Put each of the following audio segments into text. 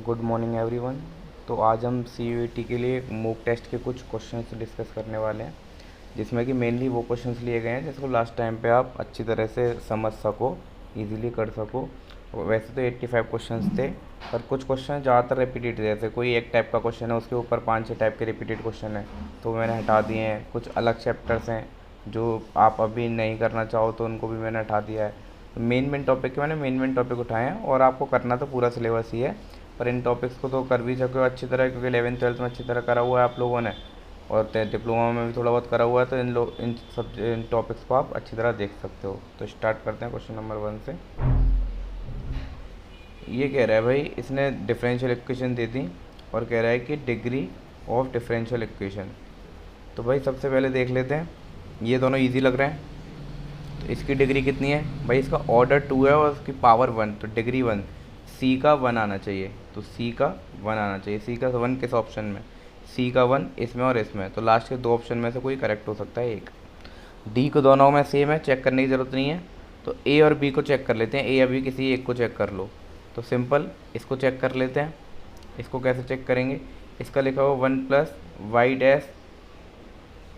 Good morning everyone. तो आज हम सी के लिए मॉक टेस्ट के कुछ क्वेश्चंस डिस्कस करने वाले हैं, जिसमें कि मेनली वो क्वेश्चंस लिए गए हैं जिसको लास्ट टाइम पे आप अच्छी तरह से समझ सको, इजीली कर सको। वैसे तो 85 क्वेश्चंस थे, पर कुछ क्वेश्चन ज़्यादातर रिपीटेड थे। जैसे कोई एक टाइप का क्वेश्चन है, उसके ऊपर 5-6 टाइप के रिपीटेड क्वेश्चन है, तो मैंने हटा दिए हैं। कुछ अलग चैप्टर्स हैं जो आप अभी नहीं करना चाहो तो उनको भी मैंने हटा दिया है। तो मेन टॉपिक के मैंने मेन टॉपिक उठाए हैं, और आपको करना तो पूरा सिलेबस ही है, पर इन टॉपिक्स को तो कर भी सको अच्छी तरह, क्योंकि 11th-12th में अच्छी तरह करा हुआ है आप लोगों ने, और डिप्लोमा में भी थोड़ा बहुत करा हुआ है। तो इन टॉपिक्स को आप अच्छी तरह देख सकते हो। तो स्टार्ट करते हैं क्वेश्चन नंबर 1 से। ये कह रहा है भाई, इसने डिफरेंशियल इक्वेशन दे दी और कह रहा है कि डिग्री ऑफ डिफरेंशियल इक्वेशन। तो भाई सबसे पहले देख लेते हैं, ये दोनों इजी लग रहे हैं। तो इसकी डिग्री कितनी है भाई? इसका ऑर्डर 2 है और उसकी पावर 1, तो डिग्री 1। सी का 1 आना चाहिए, तो सी का 1 आना चाहिए। सी का 1 किस ऑप्शन में? सी का 1 इसमें और इसमें, तो लास्ट के 2 ऑप्शन में से कोई करेक्ट हो सकता है एक। डी को दोनों में सेम है, चेक करने की ज़रूरत नहीं है। तो ए और बी को चेक कर लेते हैं, ए या बी किसी एक को चेक कर लो। तो सिंपल इसको चेक कर लेते हैं। इसको कैसे चेक करेंगे? इसका लिखा हुआ 1 प्लस वाई डैश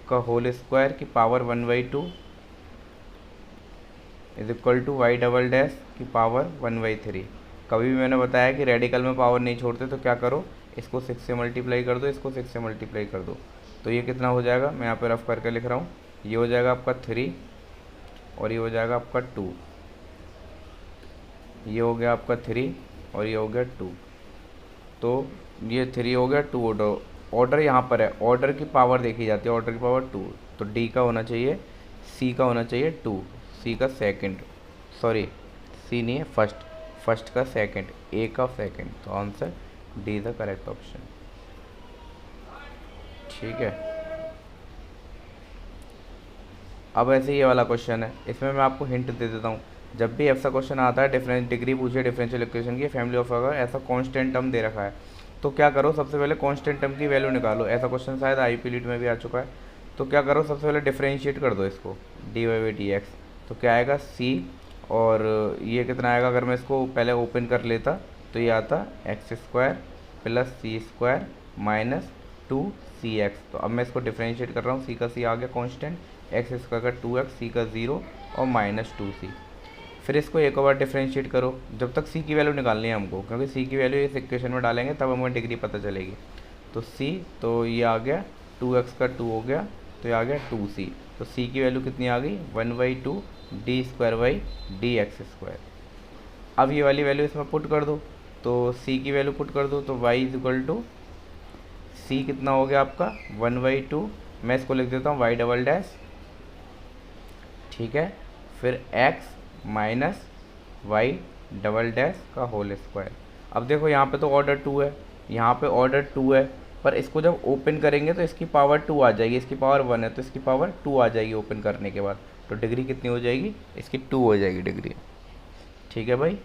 का होल स्क्वायर की power 1/2 is equal to Y double dash की पावर 1/3। कभी भी मैंने बताया कि रेडिकल में पावर नहीं छोड़ते, तो क्या करो, इसको 6 से मल्टीप्लाई कर दो, इसको 6 से मल्टीप्लाई कर दो। तो ये कितना हो जाएगा, मैं यहाँ पे रफ करके लिख रहा हूँ। ये हो जाएगा आपका 3 और ये हो जाएगा आपका 2। ये हो गया आपका 3 और ये हो गया 2। तो ये 3 हो गया, 2 ऑर्डर यहाँ पर है, ऑर्डर की पावर देखी जाती है, ऑर्डर की पावर 2। तो डी का होना चाहिए, सी का होना चाहिए 2, सी का सेकंड, सॉरी सी नहीं है, फर्स्ट, फर्स्ट का सेकंड, ए का सेकंड। तो answer D is the correct option. ठीक है। अब ऐसे ये वाला क्वेश्चन है, इसमें मैं आपको हिंट दे देता हूँ। जब भी ऐसा क्वेश्चन आता है, डिफरेंस डिग्री पूछे डिफरेंशियल इक्वेशन की, फैमिली ऑफ अगर ऐसा कांस्टेंट टर्म दे रखा है, तो क्या करो, सबसे पहले कांस्टेंट टर्म की वैल्यू निकालो। ऐसा क्वेश्चन शायद आईपी लीड में भी आ चुका है। तो क्या करो, सबसे पहले डिफरेंशिएट कर दो इसको, D Y by D X. तो क्या आएगा, सी, और ये कितना आएगा, अगर मैं इसको पहले ओपन कर लेता तो ये आता एक्स स्क्वायर प्लस सी स्क्वायर माइनस 2cx। तो अब मैं इसको डिफरेंशिएट कर रहा हूँ, सी का सी आ गया कांस्टेंट, एक्स स्क्वायर का 2x, सी का 0 और माइनस 2c। फिर इसको एक और बार डिफरेंशिएट करो, जब तक सी की वैल्यू निकालनी है हमको, क्योंकि सी की वैल्यू इस इक्वेशन में डालेंगे तब हमें डिग्री पता चलेगी। तो सी, तो ये आ गया 2x का 2 हो गया, तो ये आ गया 2c। तो सी की वैल्यू कितनी आ गई, 1/2 D square by D x square. अब ये वाली वैल्यू इसमें पुट कर दो, तो सी की वैल्यू पुट कर दो, तो y इज इक्वल टू सी कितना हो गया आपका 1/2, मैं इसको लिख देता हूँ वाई डबल डैश, ठीक है, फिर x minus Y double dash का होल स्क्वायर। अब देखो यहाँ पे तो ऑर्डर 2 है, यहाँ पे ऑर्डर 2 है, पर इसको जब ओपन करेंगे तो इसकी पावर 2 आ जाएगी, इसकी पावर 1 है तो इसकी पावर 2 आ जाएगी ओपन करने के बाद। तो डिग्री कितनी हो जाएगी, इसकी 2 हो जाएगी डिग्री। ठीक है भाई।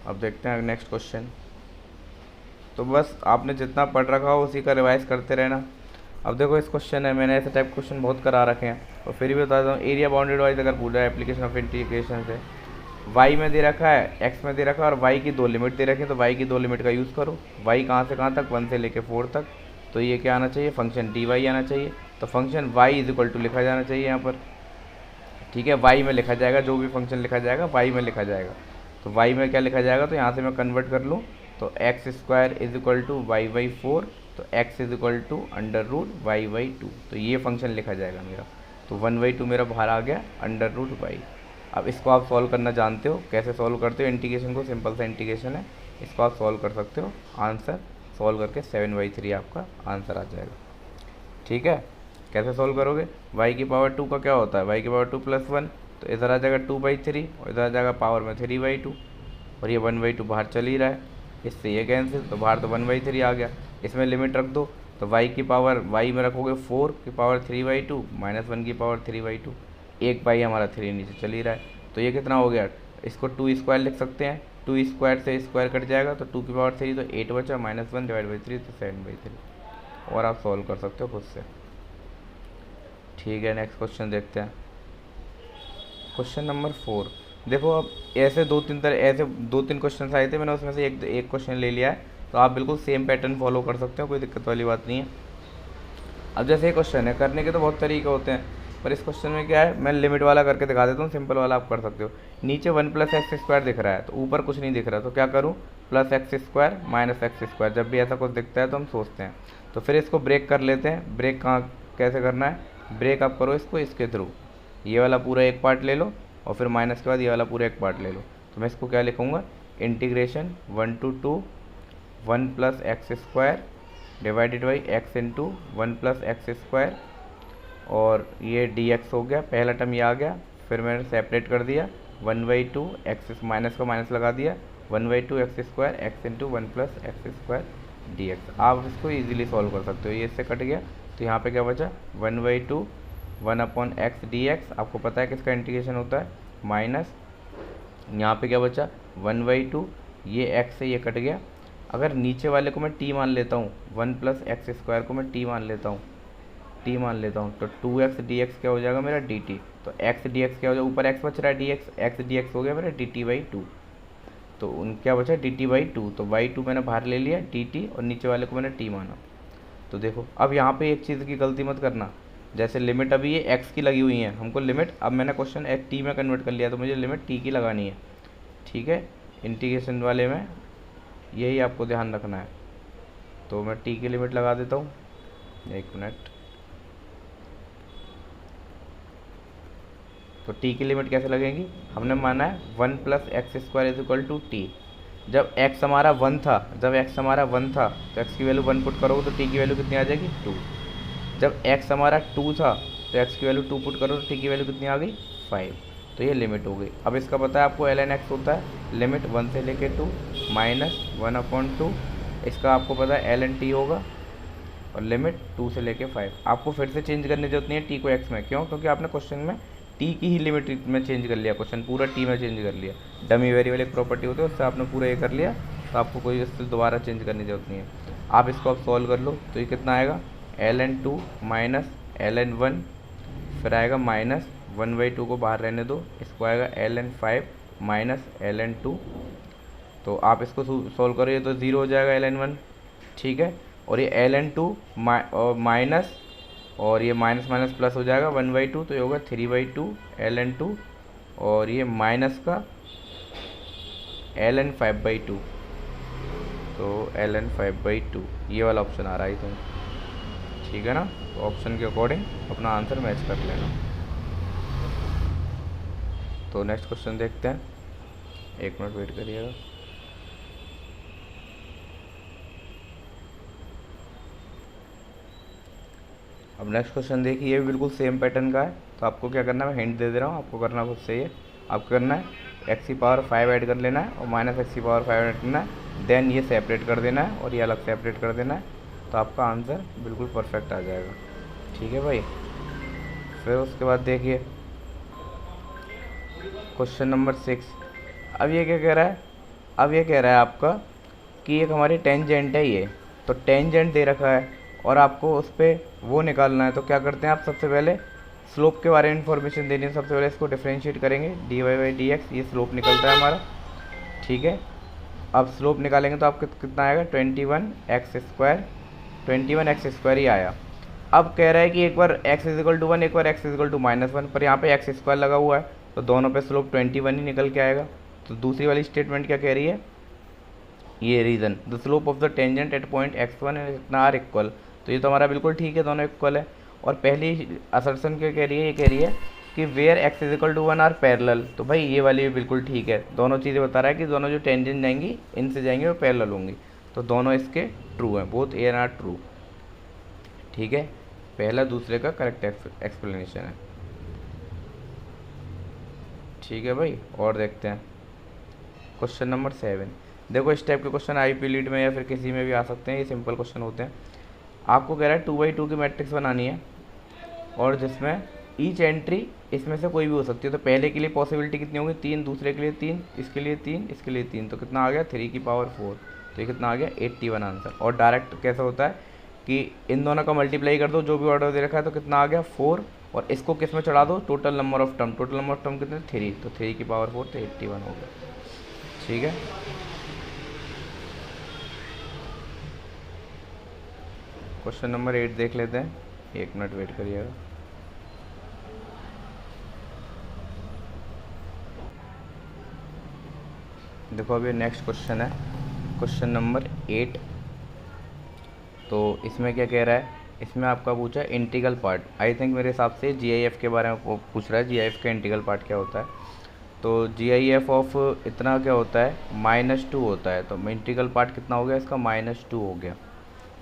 अब देखते हैं नेक्स्ट क्वेश्चन। तो बस आपने जितना पढ़ रखा हो उसी का रिवाइज करते रहना। अब देखो इस क्वेश्चन है, मैंने ऐसे टाइप क्वेश्चन बहुत करा रखे हैं, और फिर भी बता दूँ, एरिया बाउंडेड वाइज अगर पूछ रहा है एप्लीकेशन ऑफ इंटीग्रेशन से, वाई में दे रखा है, एक्स में दे रखा है, और वाई की 2 लिमिट दे रखी है, तो वाई की 2 लिमिट का यूज़ करो। वाई कहाँ से कहाँ तक, 1 से लेके 4 तक। तो ये क्या आना चाहिए, फंक्शन डी वाई आना चाहिए। तो function Y is equal to लिखा जाना चाहिए यहाँ पर, ठीक है, वाई में लिखा जाएगा, जो भी फंक्शन लिखा जाएगा वाई में लिखा जाएगा। तो वाई में क्या लिखा जाएगा, तो यहाँ से मैं कन्वर्ट कर लूँ, तो X square is equal to Y by 4, तो X is equal to under root Y by 2। तो ये फंक्शन लिखा जाएगा मेरा। तो 1/2 मेरा बाहर आ गया, अंडर रूट वाई। अब इसको आप सॉल्व करना जानते हो, कैसे सॉल्व करते हो इंटीग्रेशन को, सिंपल सा इंटीग्रेशन है, इसको आप सॉल्व कर सकते हो। आंसर सॉल्व करके 7/3 आपका आंसर आ जाएगा। ठीक है, कैसे सॉल्व करोगे, y की पावर 2 का क्या होता है, y की पावर 2 + 1, तो इधर आ जाएगा 2/3 और इधर आ जाएगा पावर में 3/2, और ये 1/2 बाहर चल ही रहा है, इससे ये कैंसिल, तो बाहर तो 1/3 आ गया। इसमें लिमिट रख दो, तो y की पावर, y में रखोगे 4 की पावर 3/2 माइनस 1 की पावर 3/2, एक बाई हमारा 3 नीचे चल ही रहा है। तो ये कितना हो गया, इसको 2 स्क्वायर लिख सकते हैं, 2 स्क्वायर से स्क्वायर कट जाएगा, तो 2 की पावर 3, तो 8 बचा, -1 डिवाइड बाई 3, तो 7/3। और आप सॉल्व कर सकते हो खुद से। ठीक है, नेक्स्ट क्वेश्चन देखते हैं। क्वेश्चन नंबर 4, देखो अब ऐसे दो तीन क्वेश्चन आए थे, मैंने उसमें से एक क्वेश्चन ले लिया है, तो आप बिल्कुल सेम पैटर्न फॉलो कर सकते हो, कोई दिक्कत वाली बात नहीं है। अब जैसे ये क्वेश्चन है, करने के तो बहुत तरीके होते हैं, पर इस क्वेश्चन में क्या है, मैं लिमिट वाला करके दिखा देता हूँ, सिंपल वाला आप कर सकते हो। नीचे 1+x² दिख रहा है, तो ऊपर कुछ नहीं दिख रहा, तो क्या करूँ, +x² -x²। जब भी ऐसा कुछ दिखता है तो हम सोचते हैं, तो फिर इसको ब्रेक कर लेते हैं। ब्रेक कहाँ कैसे करना है, ब्रेक आप करो इसको इसके थ्रू, ये वाला पूरा एक पार्ट ले लो, और फिर माइनस के बाद ये वाला पूरा एक पार्ट ले लो। तो मैं इसको क्या लिखूँगा, integration 1 to 2 1+x² divided by x into 1+x², और ये dx हो गया, पहला टर्म ये आ गया। फिर मैंने सेपरेट कर दिया 1/2 x, माइनस का माइनस लगा दिया, 1/2 x² x into 1+x² dx। आप इसको इजीली सॉल्व कर सकते हो, ये इससे कट गया, तो यहाँ पे क्या बचा, 1/2 1/x dx। आपको पता है किसका इंटीग्रेशन होता है, माइनस यहाँ पे क्या बचा 1/2, ये x से ये कट गया। अगर नीचे वाले को मैं t मान लेता हूँ, 1+x² को मैं t मान लेता हूँ, तो 2x dx क्या हो जाएगा मेरा dt। तो x dx क्या हो जाएगा, ऊपर x बच रहा है dx, x dx हो गया मेरा dt/2। तो क्या बचा dt/2, तो y2 मैंने बाहर ले लिया dt, और नीचे वाले को मैंने t माना। तो देखो अब यहाँ पे एक चीज़ की गलती मत करना, जैसे लिमिट अभी ये x की लगी हुई है, हमको लिमिट, अब मैंने क्वेश्चन t में कन्वर्ट कर लिया, तो मुझे लिमिट t की लगानी है, ठीक है। इंटीग्रेशन वाले में यही आपको ध्यान रखना है। तो मैं t की लिमिट लगा देता हूँ, एक मिनट। तो t की लिमिट कैसे लगेगी, हमने माना है 1+x² = t। जब x हमारा 1 था, तो x की वैल्यू 1 पुट करोगे तो t की वैल्यू कितनी आ जाएगी 2। जब x हमारा 2 था, तो x की वैल्यू 2 पुट करो तो t की वैल्यू कितनी आ गई 5। तो ये लिमिट हो गई। अब इसका पता है आपको ln x होता है लिमिट 1 से लेके 2 -1/2। इसका आपको पता है ln t होगा, और लिमिट 2 से लेके 5। आपको फिर से चेंज करने की जरूरत नहीं है t को x में, क्यों, क्योंकि आपने क्वेश्चन में t की ही लिमिट में चेंज कर लिया, क्वेश्चन पूरा t में चेंज कर लिया। डमी वेरिएबल एक प्रॉपर्टी होती है, उससे आपने पूरा ये कर लिया, तो आपको कोई इससे दोबारा चेंज करने की जरूरत नहीं है। आप इसको अब सॉल्व कर लो, तो ये कितना आएगा, ln2 -ln1, फिर आएगा -1/2 को बाहर रहने दो, इसको आएगा ln5 -ln2। तो आप इसको सॉल्व करो, ये तो 0 हो जाएगा ln1, ठीक है। और ये ln2 माइनस, और ये माइनस माइनस प्लस हो जाएगा 1/2, तो ये होगा 3/2 ln2, और ये माइनस का ln5/2, तो ln5/2 ये वाला ऑप्शन आ रहा है, तो ठीक है ना। तो ऑप्शन के अकॉर्डिंग अपना आंसर मैच कर लेना। तो नेक्स्ट क्वेश्चन देखते हैं, एक मिनट वेट करिएगा। अब नेक्स्ट क्वेश्चन देखिए, ये भी बिल्कुल सेम पैटर्न का है। तो आपको क्या करना है, मैं हिंट दे दे रहा हूँ, आपको करना खुद से। ये आपको करना है x⁵ ऐड कर लेना है, और -x⁵ ऐड करना है, देन ये सेपरेट कर देना है, और ये अलग सेपरेट कर देना है, तो आपका आंसर बिल्कुल परफेक्ट आ जाएगा, ठीक है भाई। फिर उसके बाद देखिए क्वेश्चन नंबर 6। अब ये क्या कह रहा है, अब ये कह रहा है आपका कि एक हमारी टेंजेंट है ये, तो टेंजेंट दे रखा है, और आपको उस पर वो निकालना है। तो क्या करते हैं आप, सबसे पहले स्लोप के बारे में इन्फॉर्मेशन देनी है। सबसे पहले इसको डिफरेंशिएट करेंगे, dy/dx, ये स्लोप निकलता है हमारा, ठीक है। अब स्लोप निकालेंगे तो आपको कितना आएगा 21x² ही आया। अब कह रहा है कि एक बार x = 1, एक बार x = -1, पर यहाँ पे x² लगा हुआ है, तो दोनों पे स्लोप 21 ही निकल के आएगा। तो दूसरी वाली स्टेटमेंट क्या कह रही है, ये reason, the slope of the tangent at point x1 are equal. तो ये तो हमारा बिल्कुल ठीक है, दोनों इक्वल है। और पहली असर्शन क्या कह रही है, ये कह रही है कि वेयर x = 1 आर पैरेलल। तो भाई ये वाली भी बिल्कुल ठीक है, दोनों चीज़ें बता रहा है कि दोनों जो टेंजेंट जाएंगी इनसे जाएंगी वो पैरेलल होंगी, तो दोनों इसके ट्रू हैं, both A and R true, ठीक है। पहला दूसरे का करेक्ट एक्सप्लेनेशन है, ठीक है भाई। और देखते हैं क्वेश्चन नंबर 7। देखो इस टाइप के क्वेश्चन आईपी लीड में या फिर किसी में भी आ सकते हैं, ये सिंपल क्वेश्चन होते हैं। आपको कह रहा है 2/2 की मैट्रिक्स बनानी है, और जिसमें ईच एंट्री इसमें से कोई भी हो सकती है। तो पहले के लिए पॉसिबिलिटी कितनी होगी 3, दूसरे के लिए 3, इसके लिए 3, इसके लिए 3, तो कितना आ गया 3⁴। तो ये कितना आ गया 81 आंसर। और डायरेक्ट कैसा होता है कि इन दोनों का मल्टीप्लाई कर दो, जो भी ऑर्डर दे रखा है, तो कितना आ गया 4 और इसको किस में चढ़ा दो, total number of term, total number of term कितने 3, तो 3 की पावर 4 तो 81 हो गया। ठीक है, क्वेश्चन नंबर 8 देख लेते हैं, 1 मिनट वेट करिएगा। देखो अभी नेक्स्ट क्वेश्चन है, क्वेश्चन नंबर 8। तो इसमें क्या कह रहा है, इसमें आपका पूछा है इंटीग्रल पार्ट। आई थिंक मेरे हिसाब से जीआईएफ के बारे में पूछ रहा है, जीआईएफ का इंटीग्रल पार्ट क्या होता है। तो जीआईएफ ऑफ इतना क्या होता है, -2 होता है। तो इंटीग्रल पार्ट कितना हो गया इसका, -2 हो गया।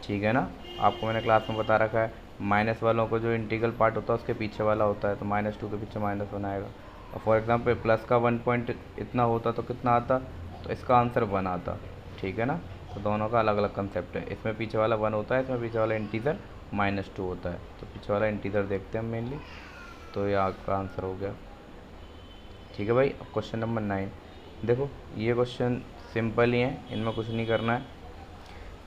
ठीक है ना, आपको मैंने क्लास में बता रखा है, माइनस वालों को जो इंटीग्रल पार्ट होता है उसके पीछे वाला होता है, तो -2 के पीछे -1 आएगा। और फॉर एग्जांपल प्लस का 1 पॉइंट इतना होता तो कितना आता, तो इसका आंसर 1 आता। ठीक है ना, तो दोनों का अलग अलग कंसेप्ट है, इसमें पीछे वाला 1 होता है, इसमें पीछे वाला इंटीजर -2 होता है। तो पीछे वाला इंटीजर देखते हैं हम मेनली, तो ये आपका आंसर हो गया। ठीक है भाई, अब क्वेश्चन नंबर 9 देखो, ये क्वेश्चन सिंपल ही है, इनमें कुछ नहीं करना है,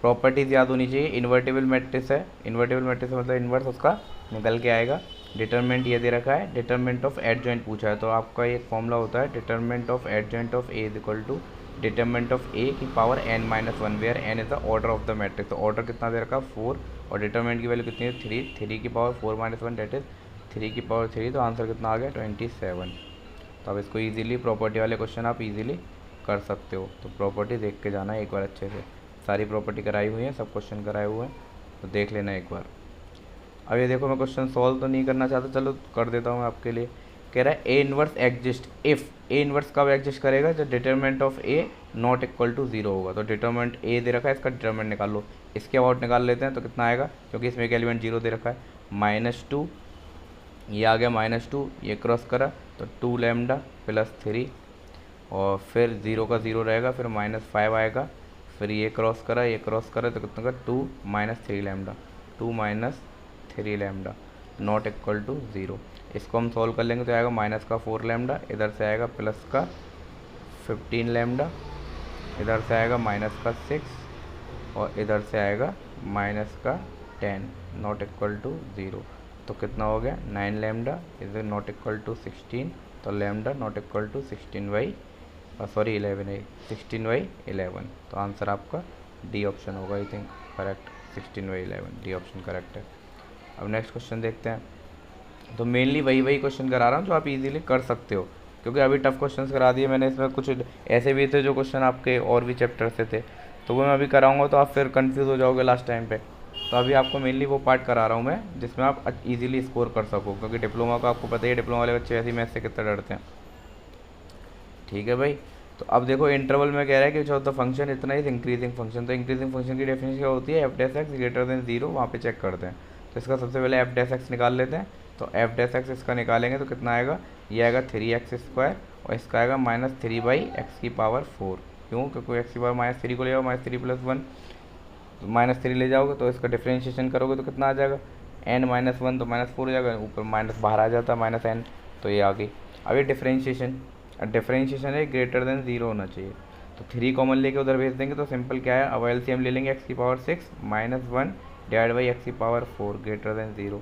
प्रॉपर्टीज़ याद होनी चाहिए। इन्वर्टेबल मैट्रिक्स है, इन्वर्टेबल मैट्रिक्स मतलब इन्वर्स उसका निकल के आएगा। डिटरमिनेंट ये दे रखा है, डिटरमिनेंट ऑफ एडजॉइंट पूछा है, तो आपका एक फॉर्मूला होता है determinant of adjoint of A is equal to determinant of A की power n-1, where n is the order of the matrix. तो ऑर्डर कितना दे रखा है 4, और डिटरमिनेंट की वैल्यू कितनी है 3, 3 की पावर 4-1 डेट इज 3 की पावर 3, तो आंसर कितना आ गया 27। तो अब इसको ईजिली प्रॉपर्टी वाले क्वेश्चन आप इजीली कर सकते हो। तो प्रॉपर्टी देख के जाना है एक बार अच्छे से, सारी प्रॉपर्टी कराई हुई है, सब क्वेश्चन कराए हुए हैं, तो देख लेना एक बार। अब ये देखो, मैं क्वेश्चन सॉल्व तो नहीं करना चाहता, चलो कर देता हूँ आपके लिए। कह रहा है A inverse exist if, A inverse कब एग्जिस्ट करेगा, जब determinant of A not equal to 0 होगा। तो डिटरमिनेंट ए दे रखा है, इसका डिटरमिनेंट निकाल लो, इसके अबाउट निकाल लेते हैं, तो कितना आएगा, क्योंकि इसमें एक एलिमेंट 0 दे रखा है, -2, ये आ गया -2, ये क्रॉस करा तो 2 लैम्डा प्लस 3, और फिर 0 का 0 रहेगा, फिर -5 आएगा, फिर ये क्रॉस करा, ये क्रॉस करा, तो कितना का 2 - 3 lambda, 2 - 3 lambda not equal to 0। इसको हम सॉल्व कर लेंगे तो आएगा माइनस का 4 लैम्डा, इधर से आएगा प्लस का 15 लैम्डा, इधर से आएगा माइनस का 6, और इधर से आएगा माइनस का 10 नॉट इक्वल टू 0। तो कितना हो गया 9 lambda is not equal to 16, तो लैम्डा नॉट इक्वल टू 11 है, 16/11। तो आंसर आपका डी ऑप्शन होगा, I think correct, 16/11 D option correct है। अब नेक्स्ट क्वेश्चन देखते हैं। तो मेनली वही क्वेश्चन करा रहा हूँ जो आप इजीली कर सकते हो, क्योंकि अभी टफ क्वेश्चंस करा दिए मैंने, इसमें कुछ ऐसे भी थे जो क्वेश्चन आपके और भी चैप्टर से थे, तो वो मैं अभी कराऊंगा तो आप फिर कंफ्यूज हो जाओगे लास्ट टाइम पे। तो अभी आपको मेनली वो पार्ट करा रहा हूँ मैं जिसमें आप इजीली स्कोर कर सको, क्योंकि डिप्लोमा का आपको पता ही है, डिप्लोमा वाले बच्चे ऐसे मैथ से कितना डरते हैं। ठीक है भाई, तो अब देखो इंटरवल में कह रहा है कि जो द फंक्शन इतना इज इंक्रीजिंग फंक्शन। तो इंक्रीजिंग फंक्शन की डेफिनेशन क्या होती है, f' ग्रेटर देन 0, वहाँ पे चेक करते हैं। तो इसका सबसे पहले f' निकाल लेते हैं। तो f' इसका निकालेंगे तो कितना आएगा, ये आएगा 3x², और इसका आएगा -3/x की पावर 4। क्यों, क्योंकि x की पावर -3 को ले जाओ, -3 + 1, तो -3 ले जाओगे तो इसका डिफ्रेंशिएशन करोगे तो कितना आ जाएगा n-1, तो -4 हो जाएगा, ऊपर माइनस बाहर आ जाता है -n, तो ये आ गई। अब ये डिफ्रेंशिएशन है ग्रेटर देन 0 होना चाहिए। तो 3 कॉमन लेके उधर भेज देंगे, तो सिंपल क्या है, अब एलसीएम ले लेंगे x की पावर 6 -1 डिवाइड बाई x की पावर 4 ग्रेटर देन 0।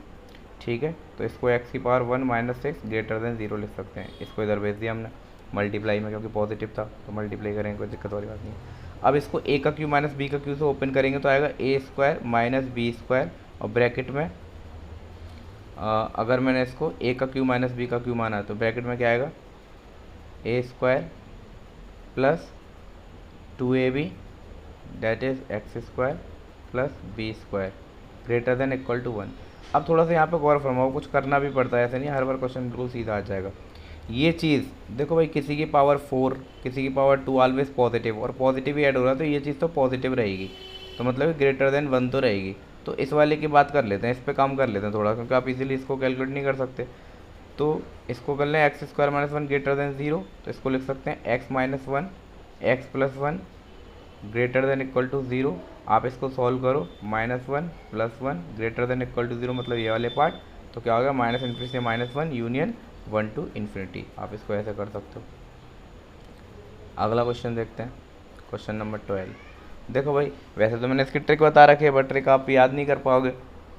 ठीक है, तो इसको x की पावर 1 - 6 ग्रेटर देन 0 लिख सकते हैं। इसको इधर भेज दिया हमने मल्टीप्लाई में, क्योंकि पॉजिटिव था तो मल्टीप्लाई करेंगे, कोई दिक्कत वाली बात नहीं। अब इसको a का क्यू माइनस b का क्यू से ओपन करेंगे तो आएगा a² - b², और ब्रैकेट में अगर मैंने इसको a का क्यू माइनस b का क्यू माना है तो ब्रैकेट में क्या आएगा a² + 2ab that is x² + b² greater than equal to 1। अब थोड़ा सा यहाँ पे गौर फरमाओ, कुछ करना भी पड़ता है, ऐसे नहीं हर बार क्वेश्चन बिल्कुल सीधा आ जाएगा। ये चीज़ देखो भाई, किसी की पावर 4 किसी की पावर 2 ऑलवेज पॉजिटिव, और पॉजिटिव ही ऐड हो रहा है, तो ये चीज़ तो पॉजिटिव रहेगी, तो मतलब ग्रेटर देन 1 तो रहेगी। तो इस वाले की बात कर लेते हैं, इस पर काम कर लेते हैं थोड़ा, क्योंकि आप इजीली इसको कैलकुलेट नहीं कर सकते। तो इसको कर लें x² - 1 ग्रेटर देन 0, तो इसको लिख सकते हैं x - 1 x + 1 greater than equal to 0। आप इसको सॉल्व करो, -1 + 1 ग्रेटर देन इक्वल टू 0, मतलब ये वाले पार्ट, तो क्या होगा -∞ से -1 यूनियन 1 to ∞। आप इसको ऐसे कर सकते हो। अगला क्वेश्चन देखते हैं, क्वेश्चन नंबर 12। देखो भाई, वैसे तो मैंने इसकी ट्रिक बता रखी है, बट ट्रिक आप याद नहीं कर पाओगे,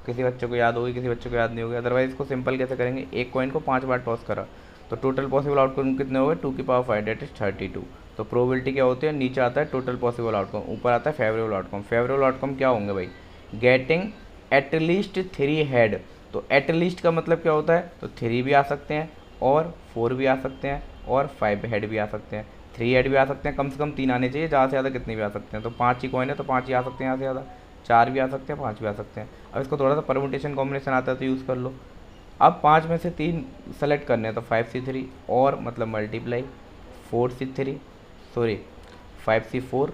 किसी बच्चे को याद होगी, किसी बच्चे को याद नहीं होगी। अदरवाइज इसको सिंपल कैसे करेंगे, एक कॉइन को 5 बार टॉस करा तो टोटल पॉसिबल आउटकम कितने हो गए, 2 की पावर 5 डेट इज 32। तो प्रोबेबिलिटी क्या होती है, नीचे आता है टोटल पॉसिबल आउटकम, ऊपर आता है फेवरेबल आउटकम। फेवरेबल आउटकम क्या होंगे भाई, गेटिंग एटलीस्ट 3 हेड। तो एटलीस्ट का मतलब क्या होता है, तो 3 भी आ सकते हैं और 4 भी आ सकते हैं और 5 हेड भी आ सकते हैं। 3 हेड भी आ सकते हैं, कम से कम 3 आने चाहिए, ज़्यादा से ज़्यादा कितने भी आ सकते हैं। तो 5 ही कॉइन है तो 5 ही आ सकते हैं यहाँ से ज़्यादा, 4 भी आ सकते हैं, 5 भी आ सकते हैं। अब इसको थोड़ा सा परमुटेशन कॉम्बिनेशन आता है तो यूज़ कर लो। अब 5 में से 3 सेलेक्ट करने हैं तो 5C3 और मतलब multiply 4C3 sorry 5C4,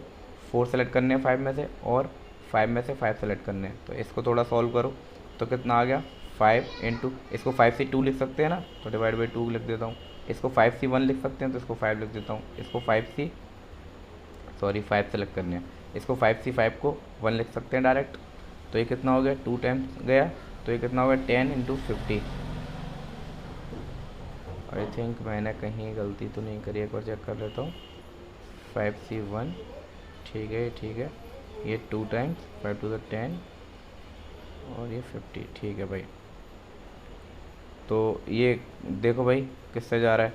4 select करने हैं 5 में से और 5 में से 5 सेलेक्ट करने हैं। तो इसको थोड़ा सॉल्व करो तो कितना आ गया 5 इंटू, इसको 5C2 लिख सकते हैं ना, तो डिवाइड बाई 2 लिख देता हूँ। इसको 5C1 लिख सकते हैं तो इसको 5 लिख देता हूँ। इसको 5 सेलेक्ट करने हैं, इसको 5C5 को 1 लिख सकते हैं डायरेक्ट। तो ये कितना हो गया, 2 टाइम्स गया तो ये कितना हो गया 10 इंटू 50। आई थिंक मैंने कहीं गलती तो नहीं करी, एक बार चेक कर लेता हूँ। 5C1 ठीक है, ठीक है, ये 2 टाइम्स 5 टू द 10 और ये 50 ठीक है भाई। तो ये देखो भाई किससे जा रहा है,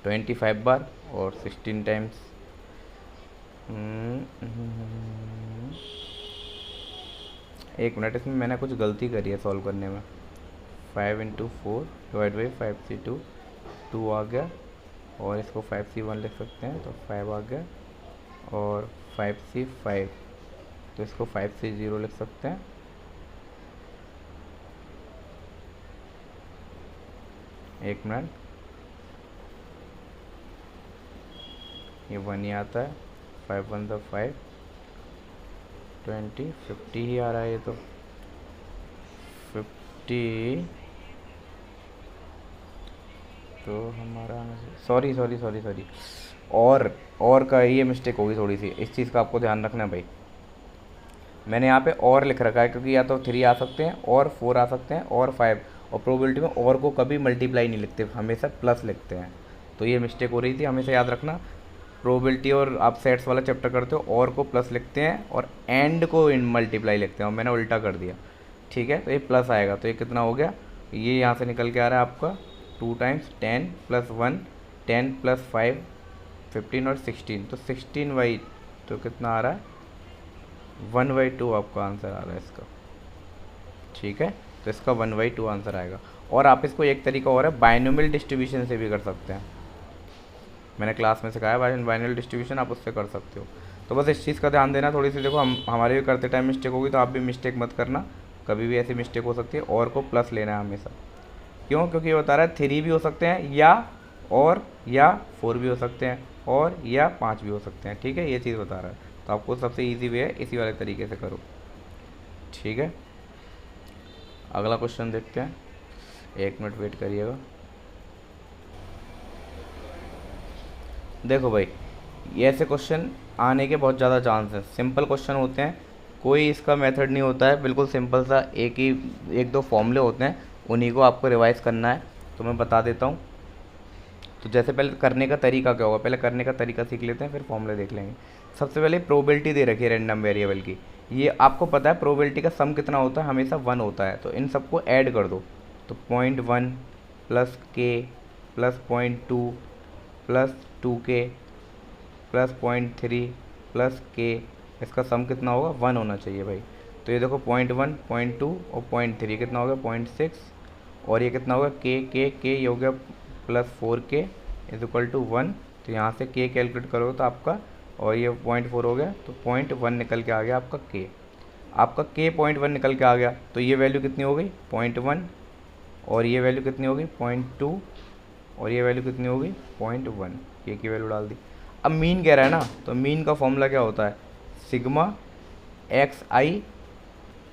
25 बार और 16 टाइम्स। एक मिनट, इसमें मैंने कुछ गलती करी है सॉल्व करने में। 5 इंटू 4 डिवाइड बाई 5C2, 2 आ गया और इसको 5C1 लिख सकते हैं तो 5 आ गया और 5C5 तो इसको 5C0 लिख सकते हैं। एक मिनट, ये 1 ही आता है, 5 1 ज़ा 5, 20 50 ही आ रहा है ये तो 50। तो हमारा सॉरी सॉरी सॉरी सॉरी और का ये मिस्टेक होगी थोड़ी सी, इस चीज़ का आपको ध्यान रखना है भाई। मैंने यहाँ पे और लिख रखा है क्योंकि या तो 3 आ सकते हैं और 4 आ सकते हैं और 5, और प्रोबेबिलिटी में और को कभी मल्टीप्लाई नहीं लिखते, हमेशा प्लस लिखते हैं। तो ये मिस्टेक हो रही थी, हमेशा याद रखना। प्रोबेबिलिटी और आप सेट्स वाला चैप्टर करते हो और को प्लस लिखते हैं और एंड को इन मल्टीप्लाई लिखते हैं, और मैंने उल्टा कर दिया। ठीक है, तो ये प्लस आएगा तो ये कितना हो गया, ये यहाँ से निकल के आ रहा है आपका 2 टाइम्स 10 प्लस 1 10 प्लस 5 15 और 16, तो 16 तो कितना आ रहा है 1/2 आपका आंसर आ रहा है इसका। ठीक है, तो इसका 1/2 आंसर आएगा। और आप इसको एक तरीका और है, बाइनोमियल डिस्ट्रीब्यूशन से भी कर सकते हैं। मैंने क्लास में सिखाया बाइनोमियल डिस्ट्रीब्यूशन, आप उससे कर सकते हो। तो बस इस चीज़ का ध्यान देना थोड़ी सी। देखो हमारे भी करते टाइम मिस्टेक होगी तो आप भी मिस्टेक मत करना, कभी भी ऐसी मिस्टेक हो सकती है। और को प्लस लेना है हमेशा, क्यों, क्योंकि ये बता रहा है 3 भी हो सकते हैं या 4 भी हो सकते हैं और या 5 भी हो सकते हैं। ठीक है, ये चीज़ बता रहा है। तो आपको सबसे ईजी वे है इसी वाले तरीके से करो। ठीक है, अगला क्वेश्चन देखते हैं, 1 मिनट वेट करिएगा। देखो भाई, ये ऐसे क्वेश्चन आने के बहुत ज़्यादा चांस हैं। सिंपल क्वेश्चन होते हैं, कोई इसका मेथड नहीं होता है, बिल्कुल सिंपल सा एक दो फॉर्मूले होते हैं, उन्हीं को आपको रिवाइज करना है। तो मैं बता देता हूँ। तो जैसे पहले करने का तरीका क्या होगा, पहले करने का तरीका सीख लेते हैं फिर फॉर्मूले देख लेंगे। सबसे पहले प्रोबेबिलिटी दे रखी है रैंडम वेरिएबल की, ये आपको पता है प्रोबेबिलिटी का सम कितना होता है, हमेशा 1 होता है। तो इन सबको ऐड कर दो, तो 0.1 plus k plus 0.2 plus 2k plus 0.3 plus k, इसका सम कितना होगा 1 होना चाहिए भाई। तो ये देखो 0.1 0.2 और 0.3 कितना हो गया 0.6, और ये कितना होगा k ये हो गया plus 4k is equal to 1। तो यहाँ से k कैलकुलेट करोगे तो आपका, और ये 0.4 हो गया तो 0.1 निकल के आ गया आपका k। आपका k 0.1 निकल के आ गया तो ये वैल्यू कितनी हो गई 0.1, और ये वैल्यू कितनी होगी 0.2, और ये वैल्यू कितनी होगी 0.1, k की वैल्यू डाल दी। अब मीन कह रहा है ना, तो मीन का फॉर्मूला क्या होता है, सिग्मा xi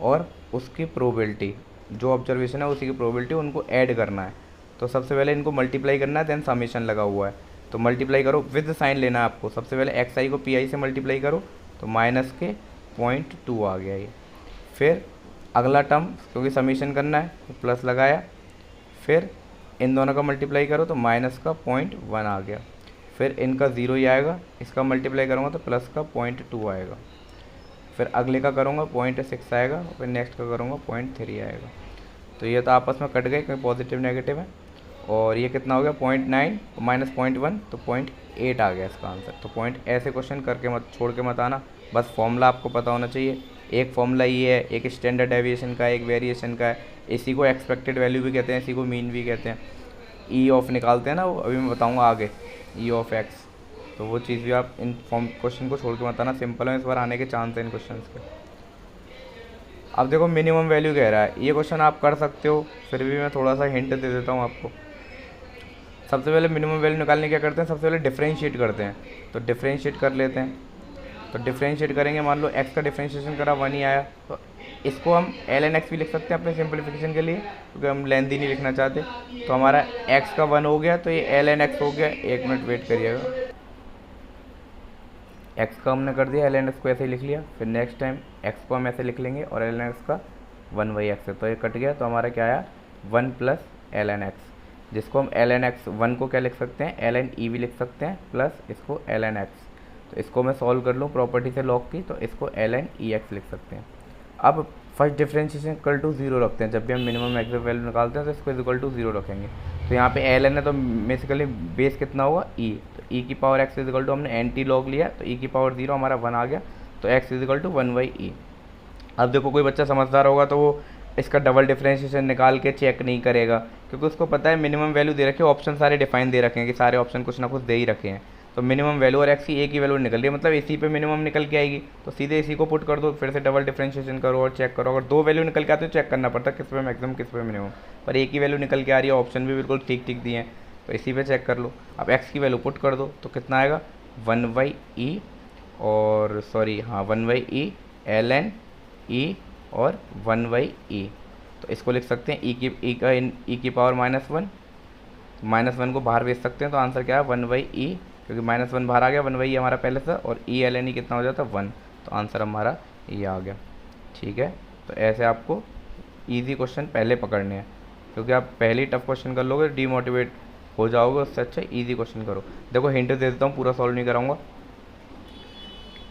और उसकी प्रोबेबिलिटी, जो ऑब्जर्वेशन है उसी की प्रोबेबिलिटी, उनको ऐड करना है। तो सबसे पहले इनको मल्टीप्लाई करना है, देन समेशन लगा हुआ है तो मल्टीप्लाई करो, विद साइन लेना है आपको। सबसे पहले xi को pi से मल्टीप्लाई करो तो माइनस के 0.2 आ गया ये। फिर अगला टर्म क्योंकि समेशन करना है तो प्लस लगाया, फिर इन दोनों का मल्टीप्लाई करो तो माइनस का 0.1 आ गया, फिर इनका 0 ही आएगा, इसका मल्टीप्लाई करूँगा तो प्लस का 0.2 आएगा, फिर अगले का करूँगा 0.6 आएगा, फिर नेक्स्ट का करूँगा 0.3 आएगा। तो ये तो आपस में कट गए क्योंकि पॉजिटिव नेगेटिव है। और ये कितना हो गया 0.9 माइनस 0.1 तो 0.8 आ गया इसका आंसर। तो पॉइंट ऐसे क्वेश्चन करके मत छोड़ के मत आना, बस फॉर्मूला आपको पता होना चाहिए। एक फॉर्मूला ये है, एक स्टैंडर्ड डेविएशन का है, एक वेरिएशन का है। इसी को एक्सपेक्टेड वैल्यू भी कहते हैं, इसी को मीन भी कहते हैं। ई ऑफ निकालते हैं ना, वो अभी मैं बताऊँगा आगे, ई ऑफ एक्स। तो वो चीज़ भी आप इन फॉर्म क्वेश्चन को छोड़ के मत आना, सिंपल है, इस बार आने के चांस है इन क्वेश्चन के। अब देखो मिनिमम वैल्यू कह रहा है, ये क्वेश्चन आप कर सकते हो, फिर भी मैं थोड़ा सा हिंट दे देता हूँ आपको। सबसे पहले मिनिमम वैल्यू निकालने क्या करते हैं, सबसे पहले डिफरेंशिएट करते हैं। तो डिफरेंशिएट कर लेते हैं। तो डिफरेंशिएट करेंगे, मान लो x का डिफरेंशिएशन करा 1 ही आया, तो इसको हम ln x भी लिख सकते हैं अपने सिंपलीफिकेशन के लिए, क्योंकि हम लेंथी नहीं लिखना चाहते। तो हमारा x का 1 हो गया, तो ये ln x हो गया। 1 मिनट वेट करिएगा। x का हमने कर दिया, ln x को ऐसे ही लिख लिया। फिर नेक्स्ट टाइम x को हम ऐसे लिख लेंगे और ln x का 1/x है, तो ये कट गया। तो हमारा क्या आया 1 प्लस ln x, जिसको हम ln x 1 को क्या लिख सकते हैं, ln e भी लिख सकते हैं, प्लस इसको ln x। तो इसको मैं सॉल्व कर लूँ प्रॉपर्टी से लॉग की, तो इसको ln ex लिख सकते हैं। अब फर्स्ट डिफरेंशिएशन इक्वल टू 0 रखते हैं, जब भी हम मिनिमम मैक्सिमम वैल्यू निकालते हैं तो इसको इक्वल टू 0 रखेंगे। तो यहाँ पे ln है, तो बेसिकली बेस कितना होगा e, तो e की पावर x इक्वल टू हमने एंटी लॉग लिया, तो e की पावर 0 हमारा 1 आ गया, तो x इक्वल टू 1/e। अब देखो कोई बच्चा समझदार होगा तो वो इसका डबल डिफरेंशिएशन निकाल के चेक नहीं करेगा, क्योंकि उसको पता है मिनिमम वैल्यू दे रखे, ऑप्शन सारे डिफाइन दे रखे हैं कि सारे ऑप्शन कुछ ना कुछ दे ही रखे हैं। तो मिनिमम वैल्यू और एक्स की एक ही वैल्यू निकल रही है, मतलब इसी पे मिनिमम निकल के आएगी, तो सीधे इसी को पुट कर दो, फिर से डबल डिफरेंशिएशन करो और चेक करो। अगर 2 वैल्यू निकल के आते तो चेक करना पड़ता किस पे मैक्सिमम किस पे मिनिमम, पर एक ही वैल्यू निकल के आ रही है, ऑप्शन भी बिल्कुल ठीक ठीक दिए हैं, तो इसी पे चेक कर लो। अब एक्स की वैल्यू पुट कर दो, तो कितना आएगा 1/e, और सॉरी हाँ 1/e ln e और 1/e। तो इसको लिख सकते हैं e की पावर -1, -1 को बाहर भेज सकते हैं, तो आंसर क्या है 1/e, क्योंकि -1 बाहर आ गया, 1/e हमारा पहले से, और e ln e कितना हो जाता है 1, तो आंसर हमारा ये आ गया। ठीक है, तो ऐसे आपको इजी क्वेश्चन पहले पकड़ने हैं, क्योंकि आप पहले ही टफ क्वेश्चन कर लोगे डीमोटिवेट हो जाओगे, उससे अच्छा इजी क्वेश्चन करो। देखो हिंट दे देता हूँ, पूरा सॉल्व नहीं कराऊंगा।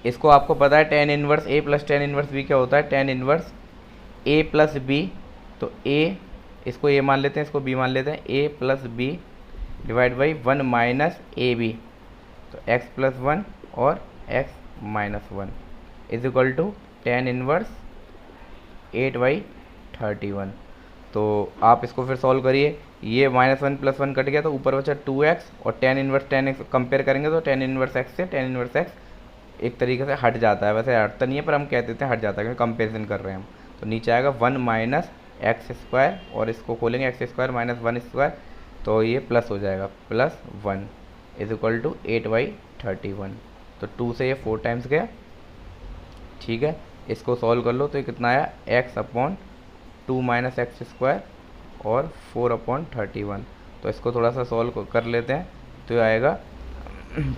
इसको आपको पता है tan inverse a plus tan inverse b क्या होता है, tan inverse a plus b, तो a इसको a मान लेते हैं, इसको b मान लेते हैं, a plus b divide by 1 minus A B, तो x प्लस 1 और x minus 1 is equal to tan inverse 8/31। तो आप इसको फिर सॉल्व करिए, ये -1 + 1 कट गया, तो ऊपर बचा 2x, और tan inverse tan x compare करेंगे तो tan इनवर्स x से tan इनवर्स x एक तरीके से हट जाता है, वैसे हटता नहीं है पर हम कह देते हैं हट जाता है क्योंकि कंपेरिजन कर रहे हैं हम। तो नीचे आएगा 1 माइनस एक्स स्क्वायर, और इसको खोलेंगे एक्स स्क्वायर माइनस 1 स्क्वायर, तो ये प्लस हो जाएगा, +1 इज इक्वल टू 8/31। तो 2 से ये 4 टाइम्स गया। ठीक है, इसको सॉल्व कर लो, तो ये कितना आया x/2 माइनस एक्स स्क्वायर और 4/31। तो इसको थोड़ा सा सॉल्व कर लेते हैं, तो ये आएगा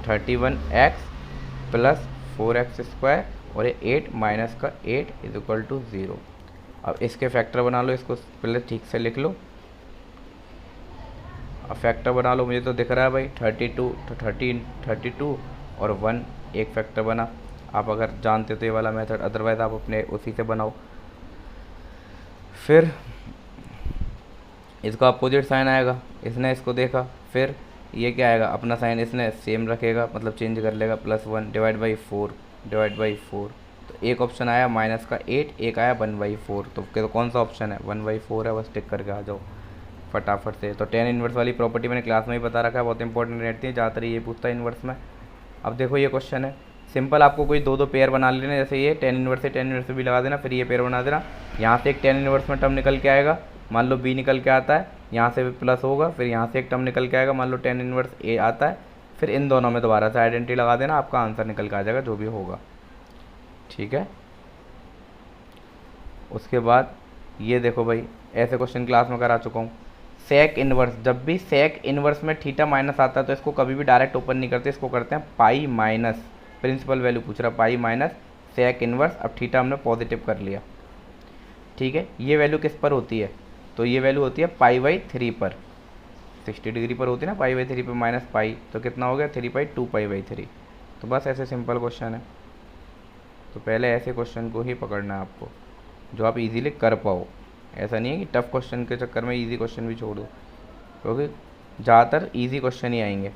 31x प्लस 4x स्क्वायर, और ये 8 माइनस का 8 इज इक्वल टू 0। अब इसके फैक्टर बना लो, इसको पहले ठीक से लिख लो। अब फैक्टर बना लो, मुझे तो दिख रहा है भाई 32 और 1 एक फैक्टर बना। आप अगर जानते तो ये वाला मेथड, अदरवाइज आप अपने उसी से बनाओ। फिर इसका अपोजिट साइन आएगा, इसने इसको देखा, फिर ये क्या आएगा, अपना साइन इसने सेम रखेगा, मतलब चेंज कर लेगा, +1 डिवाइड बाई 4। तो एक ऑप्शन आया माइनस का 8, एक आया 1/4। तो कौन सा ऑप्शन है, 1/4 है, बस टिक करके आ जाओ फटाफट से। तो tan इनवर्स वाली प्रॉपर्टी मैंने क्लास में ही बता रखा है, बहुत इंपॉर्टेंट रहती है, ज़्यादातर ये पूछता है इनवर्स में। अब देखो ये क्वेश्चन है सिंपल, आपको कोई 2 पेयर बना लेना, जैसे ये tan इनवर्स से tan इनवर्स भी लगा देना, फिर ये पेयर बना देना। यहाँ से एक tan इनवर्स में टर्म निकल के आएगा, मान लो b निकल के आता है, यहाँ से भी प्लस होगा, फिर यहाँ से एक टर्म निकल के आएगा, मान लो tan इनवर्स a आता है, फिर इन दोनों में दोबारा से आइडेंटिटी लगा देना, आपका आंसर निकल के आ जाएगा जो भी होगा। ठीक है, उसके बाद ये देखो भाई, ऐसे क्वेश्चन क्लास में करा चुका हूँ। सेक इनवर्स, जब भी सेक इनवर्स में थीटा माइनस आता है तो इसको कभी भी डायरेक्ट ओपन नहीं करते, इसको करते हैं पाई माइनस, प्रिंसिपल वैल्यू पूछ रहा, पाई माइनस सेक इनवर्स। अब थीटा हमने पॉजिटिव कर लिया। ठीक है, ये वैल्यू किस पर होती है, तो ये वैल्यू होती है π/3 पर, 60 डिग्री पर होती है ना, π/3 पर माइनस पाई, तो कितना हो गया 3π 2π/3। तो बस ऐसे सिंपल क्वेश्चन है। तो पहले ऐसे क्वेश्चन को ही पकड़ना है आपको जो आप इजीली कर पाओ। ऐसा नहीं है कि टफ क्वेश्चन के चक्कर में इजी क्वेश्चन भी छोड़ दो, क्योंकि ज़्यादातर इजी क्वेश्चन ही आएंगे।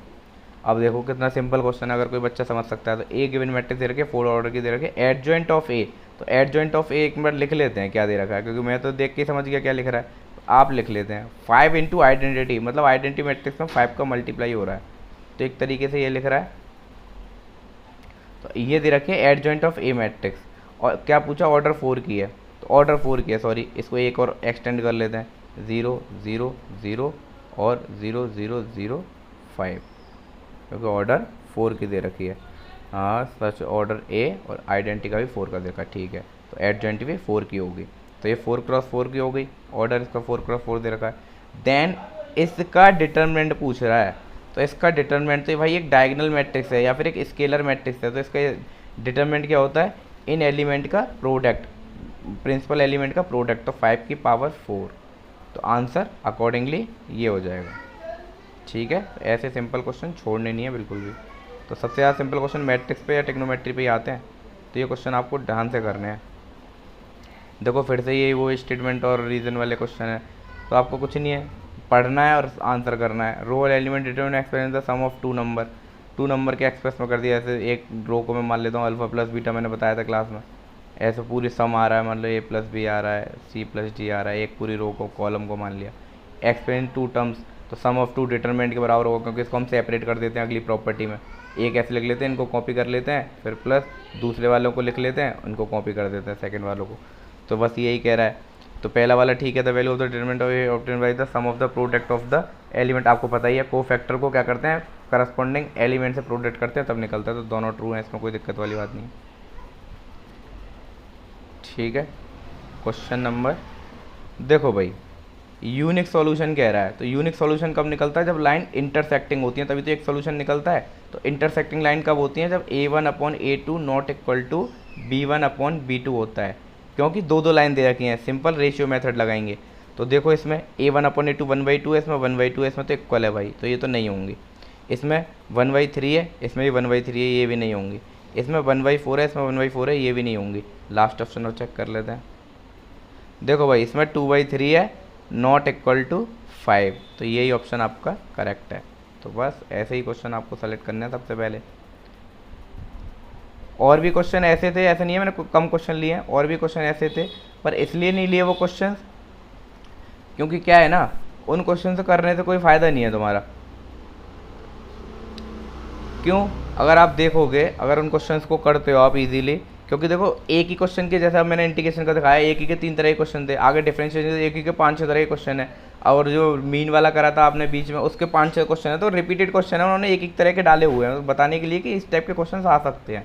अब देखो कितना सिंपल क्वेश्चन है, अगर कोई बच्चा समझ सकता है। तो ए गिवन मैट्रिक्स दे रखे, 4 ऑर्डर की दे रखे, एडजॉइंट ऑफ ए। तो एडजॉइंट ऑफ ए एक बार लिख लेते हैं क्या दे रखा है, क्योंकि मैं तो देख के समझ गया क्या लिख रहा है। आप लिख लेते हैं 5 इंटू आइडेंटिटी, मतलब आइडेंटिटी मैट्रिक्स में 5 का मल्टीप्लाई हो रहा है, तो एक तरीके से ये लिख रहा है। तो ये दे रखे एडजॉइंट ऑफ ए मैट्रिक्स, और क्या पूछा, ऑर्डर 4 की है। तो ऑर्डर 4 की है, सॉरी, इसको एक और एक्सटेंड कर लेते हैं, 0 0 0 और 0 0 0 5, क्योंकि ऑर्डर 4 की दे रखी है। हाँ सच, ऑर्डर ए और आइडेंटिटी का भी 4 का देखा, ठीक है। तो एडजॉइंट भी 4 की होगी, तो ये 4 क्रॉस 4 की हो गई, ऑर्डर इसका 4 क्रॉस 4 दे रखा है। देन इसका डिटर्मिनेंट पूछ रहा है, तो इसका डिटर्मिनेंट तो भाई एक डायगोनल मैट्रिक्स है या फिर एक स्केलर मैट्रिक्स है, तो इसका डिटर्मिनेंट क्या होता है, इन एलिमेंट का प्रोडक्ट, प्रिंसिपल एलिमेंट का प्रोडक्ट, तो 5 की पावर 4। तो आंसर अकॉर्डिंगली ये हो जाएगा, ठीक है। तो ऐसे सिंपल क्वेश्चन छोड़ने नहीं है बिल्कुल भी। तो सबसे ज़्यादा सिंपल क्वेश्चन मैट्रिक्स पे या टेक्नोमेट्री पे ही आते हैं, तो ये क्वेश्चन आपको ध्यान से करने हैं। देखो फिर से ये वो स्टेटमेंट और रीज़न वाले क्वेश्चन है, तो आपको कुछ नहीं है, पढ़ना है और आंसर करना है। Row element determine express the sum of 2 number, 2 number के एक्सप्रेस में कर दिया। ऐसे एक रो को मैं मान लेता हूँ अल्फ़ा प्लस बीटा, मैंने बताया था क्लास में। ऐसे पूरी सम आ रहा है, मान लो ए प्लस बी आ रहा है, सी प्लस डी आ रहा है, एक पूरी रो को, कॉलम को मान लिया। एक्सप्रेस 2 टर्म्स, तो सम ऑफ 2 डिटरमिनेंट के बराबर होगा, क्योंकि इसको हम सेपरेट कर देते हैं अगली प्रॉपर्टी में। एक ऐसे लिख लेते हैं, इनको कॉपी कर लेते हैं, फिर प्लस दूसरे वालों को लिख लेते हैं, उनको कॉपी कर देते हैं सेकंड वालों को। तो बस यही कह रहा है। तो पहला वाला ठीक है, the value of the determinant obtained by the sum of the product of the element. आपको पता ही है, को फैक्टर को क्या करते हैं, करस्पॉन्डिंग एलिमेंट से प्रोडक्ट करते हैं तब निकलता है, तो दोनों ट्रू हैं, इसमें कोई दिक्कत वाली बात नहीं, ठीक है। क्वेश्चन नंबर देखो भाई, यूनिक सॉल्यूशन कह रहा है। तो यूनिक सॉल्यूशन कब निकलता है, जब लाइन इंटरसेक्टिंग होती है, तभी तो एक सॉल्यूशन निकलता है। तो इंटरसेक्टिंग लाइन कब होती है, जब a1/a2 not equal to b1/b2 होता है, क्योंकि दो लाइन दे रखी हैं। सिंपल रेशियो मेथड लगाएंगे। तो देखो इसमें a1/a2 1/2 है, इसमें 1/2 है, इसमें तो इक्वल है भाई, तो ये तो नहीं होंगी। इसमें 1/3 है, इसमें भी 1/3 है, ये भी नहीं होंगी। इसमें 1/4 है, इसमें 1/4 है, ये भी नहीं होंगी। लास्ट ऑप्शन और चेक कर लेते हैं। देखो भाई इसमें 2/3 है, नॉट इक्वल टू 5, तो यही ऑप्शन आपका करेक्ट है। तो बस ऐसे ही क्वेश्चन आपको सेलेक्ट करना है सबसे पहले। और भी क्वेश्चन ऐसे थे, ऐसे नहीं है मैंने कम क्वेश्चन लिए हैं, और भी क्वेश्चन ऐसे थे, पर इसलिए नहीं लिए वो क्वेश्चन, क्योंकि क्या है ना, उन क्वेश्चन से करने से कोई फ़ायदा नहीं है तुम्हारा। क्यों, अगर आप देखोगे, अगर उन क्वेश्चंस को करते हो आप इजीली, क्योंकि देखो एक ही क्वेश्चन के, जैसा मैंने इंटीग्रेशन का दिखाया, एक ही के 3 तरह के क्वेश्चन थे, आगे डिफरेंशिएशन एक ही के 5-6 तरह के क्वेश्चन है, और जो मीन वाला करा था आपने बीच में, उसके 5-6 क्वेश्चन है। तो रिपीटेड क्वेश्चन है, उन्होंने एक तरह के डाले हुए हैं बताने के लिए कि इस टाइप के क्वेश्चन आ सकते हैं।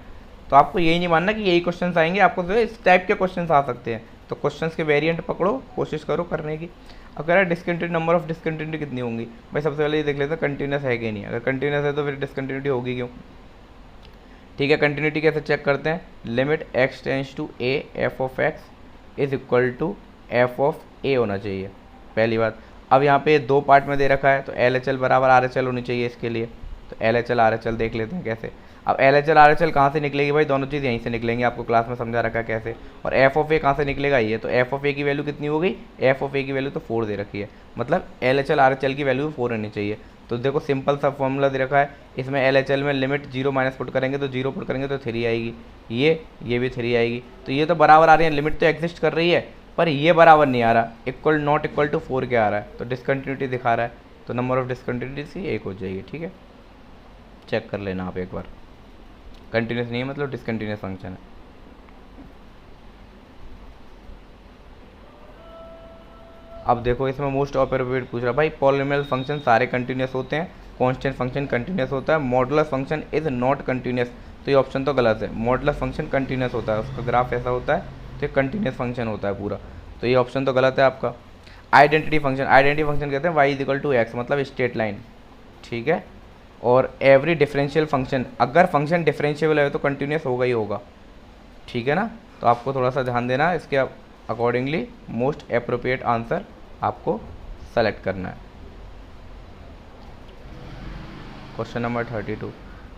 तो आपको यही नहीं मानना कि यही क्वेश्चन आएंगे, आपको तो इस टाइप के क्वेश्चन आ सकते हैं। तो क्वेश्चन के वेरियंट पकड़ो, कोशिश करो करने की। अब कह रहा है डिसकंटिन्यूटी, नंबर ऑफ डिसकंटिन्यूटी कितनी होंगी। भाई सबसे पहले ये देख लेते हैं कंटिन्यूस है कि नहीं। अगर कंटिन्यूस है तो फिर डिसकंटिन्यूटी होगी क्यों, ठीक है। कंटिन्यूटी कैसे चेक करते हैं, limit x tends to a f of x is equal to f of a होना चाहिए, पहली बात। अब यहाँ पे 2 पार्ट में दे रखा है, तो LHL बराबर RHL होनी चाहिए इसके लिए। तो LHL RHL देख लेते हैं कैसे। अब LHL RHL कहाँ से निकलेगी भाई, दोनों चीज़ यहीं से निकलेंगी, आपको क्लास में समझा रखा है कैसे। और f ऑफ a कहाँ से निकलेगा, ये तो f ऑफ a की वैल्यू कितनी हो गई, f ऑफ a की वैल्यू तो 4 दे रखी है, मतलब LHL RHL की वैल्यू 4 होनी चाहिए। तो देखो सिंपल सा फॉर्मूला दे रखा है, इसमें LHL में लिमिट 0 माइनस पुट करेंगे तो 0 पुट करेंगे तो 3 आएगी, ये भी 3 आएगी। तो ये तो बराबर आ रही है, लिमिट तो एग्जिस्ट कर रही है, पर ये बराबर नहीं आ रहा, इक्वल नॉट इक्वल टू 4 क्या आ रहा है, तो डिसकंटिन्यूटी दिखा रहा है। तो नंबर ऑफ डिसकंटिन्यूटी 1 हो जाएगी, ठीक है। चेक कर लेना आप एक बार, कंटिन्यूस नहीं है मतलब डिसकंटिन्यूस फंक्शन है। अब देखो इसमें मोस्ट अप्रोप्रिएट पूछ रहा है भाई, पॉलिनोमियल फंक्शन सारे कंटिन्यूस होते हैं, कांस्टेंट फंक्शन कंटिन्यूस होता है, modulus function is not continuous. तो ये ऑप्शन तो गलत है, मॉडुलस फंक्शन कंटिन्यूस होता है, उसका ग्राफ ऐसा होता है, तो ये कंटिन्यूस फंक्शन होता है पूरा, तो ये ऑप्शन तो गलत है आपका। आइडेंटिटी फंक्शन, आइडेंटिटी फंक्शन कहते हैं y इक्वल टू x, मतलब स्ट्रेट लाइन, ठीक है। और एवरी डिफरेंशियल फंक्शन, अगर फंक्शन डिफरेंशिएबल है तो कंटिन्यूस होगा ही होगा, ठीक है ना। तो आपको थोड़ा सा ध्यान देना, इसके अकॉर्डिंगली मोस्ट अप्रोप्रिएट आंसर आपको सेलेक्ट करना है। क्वेश्चन नंबर 32,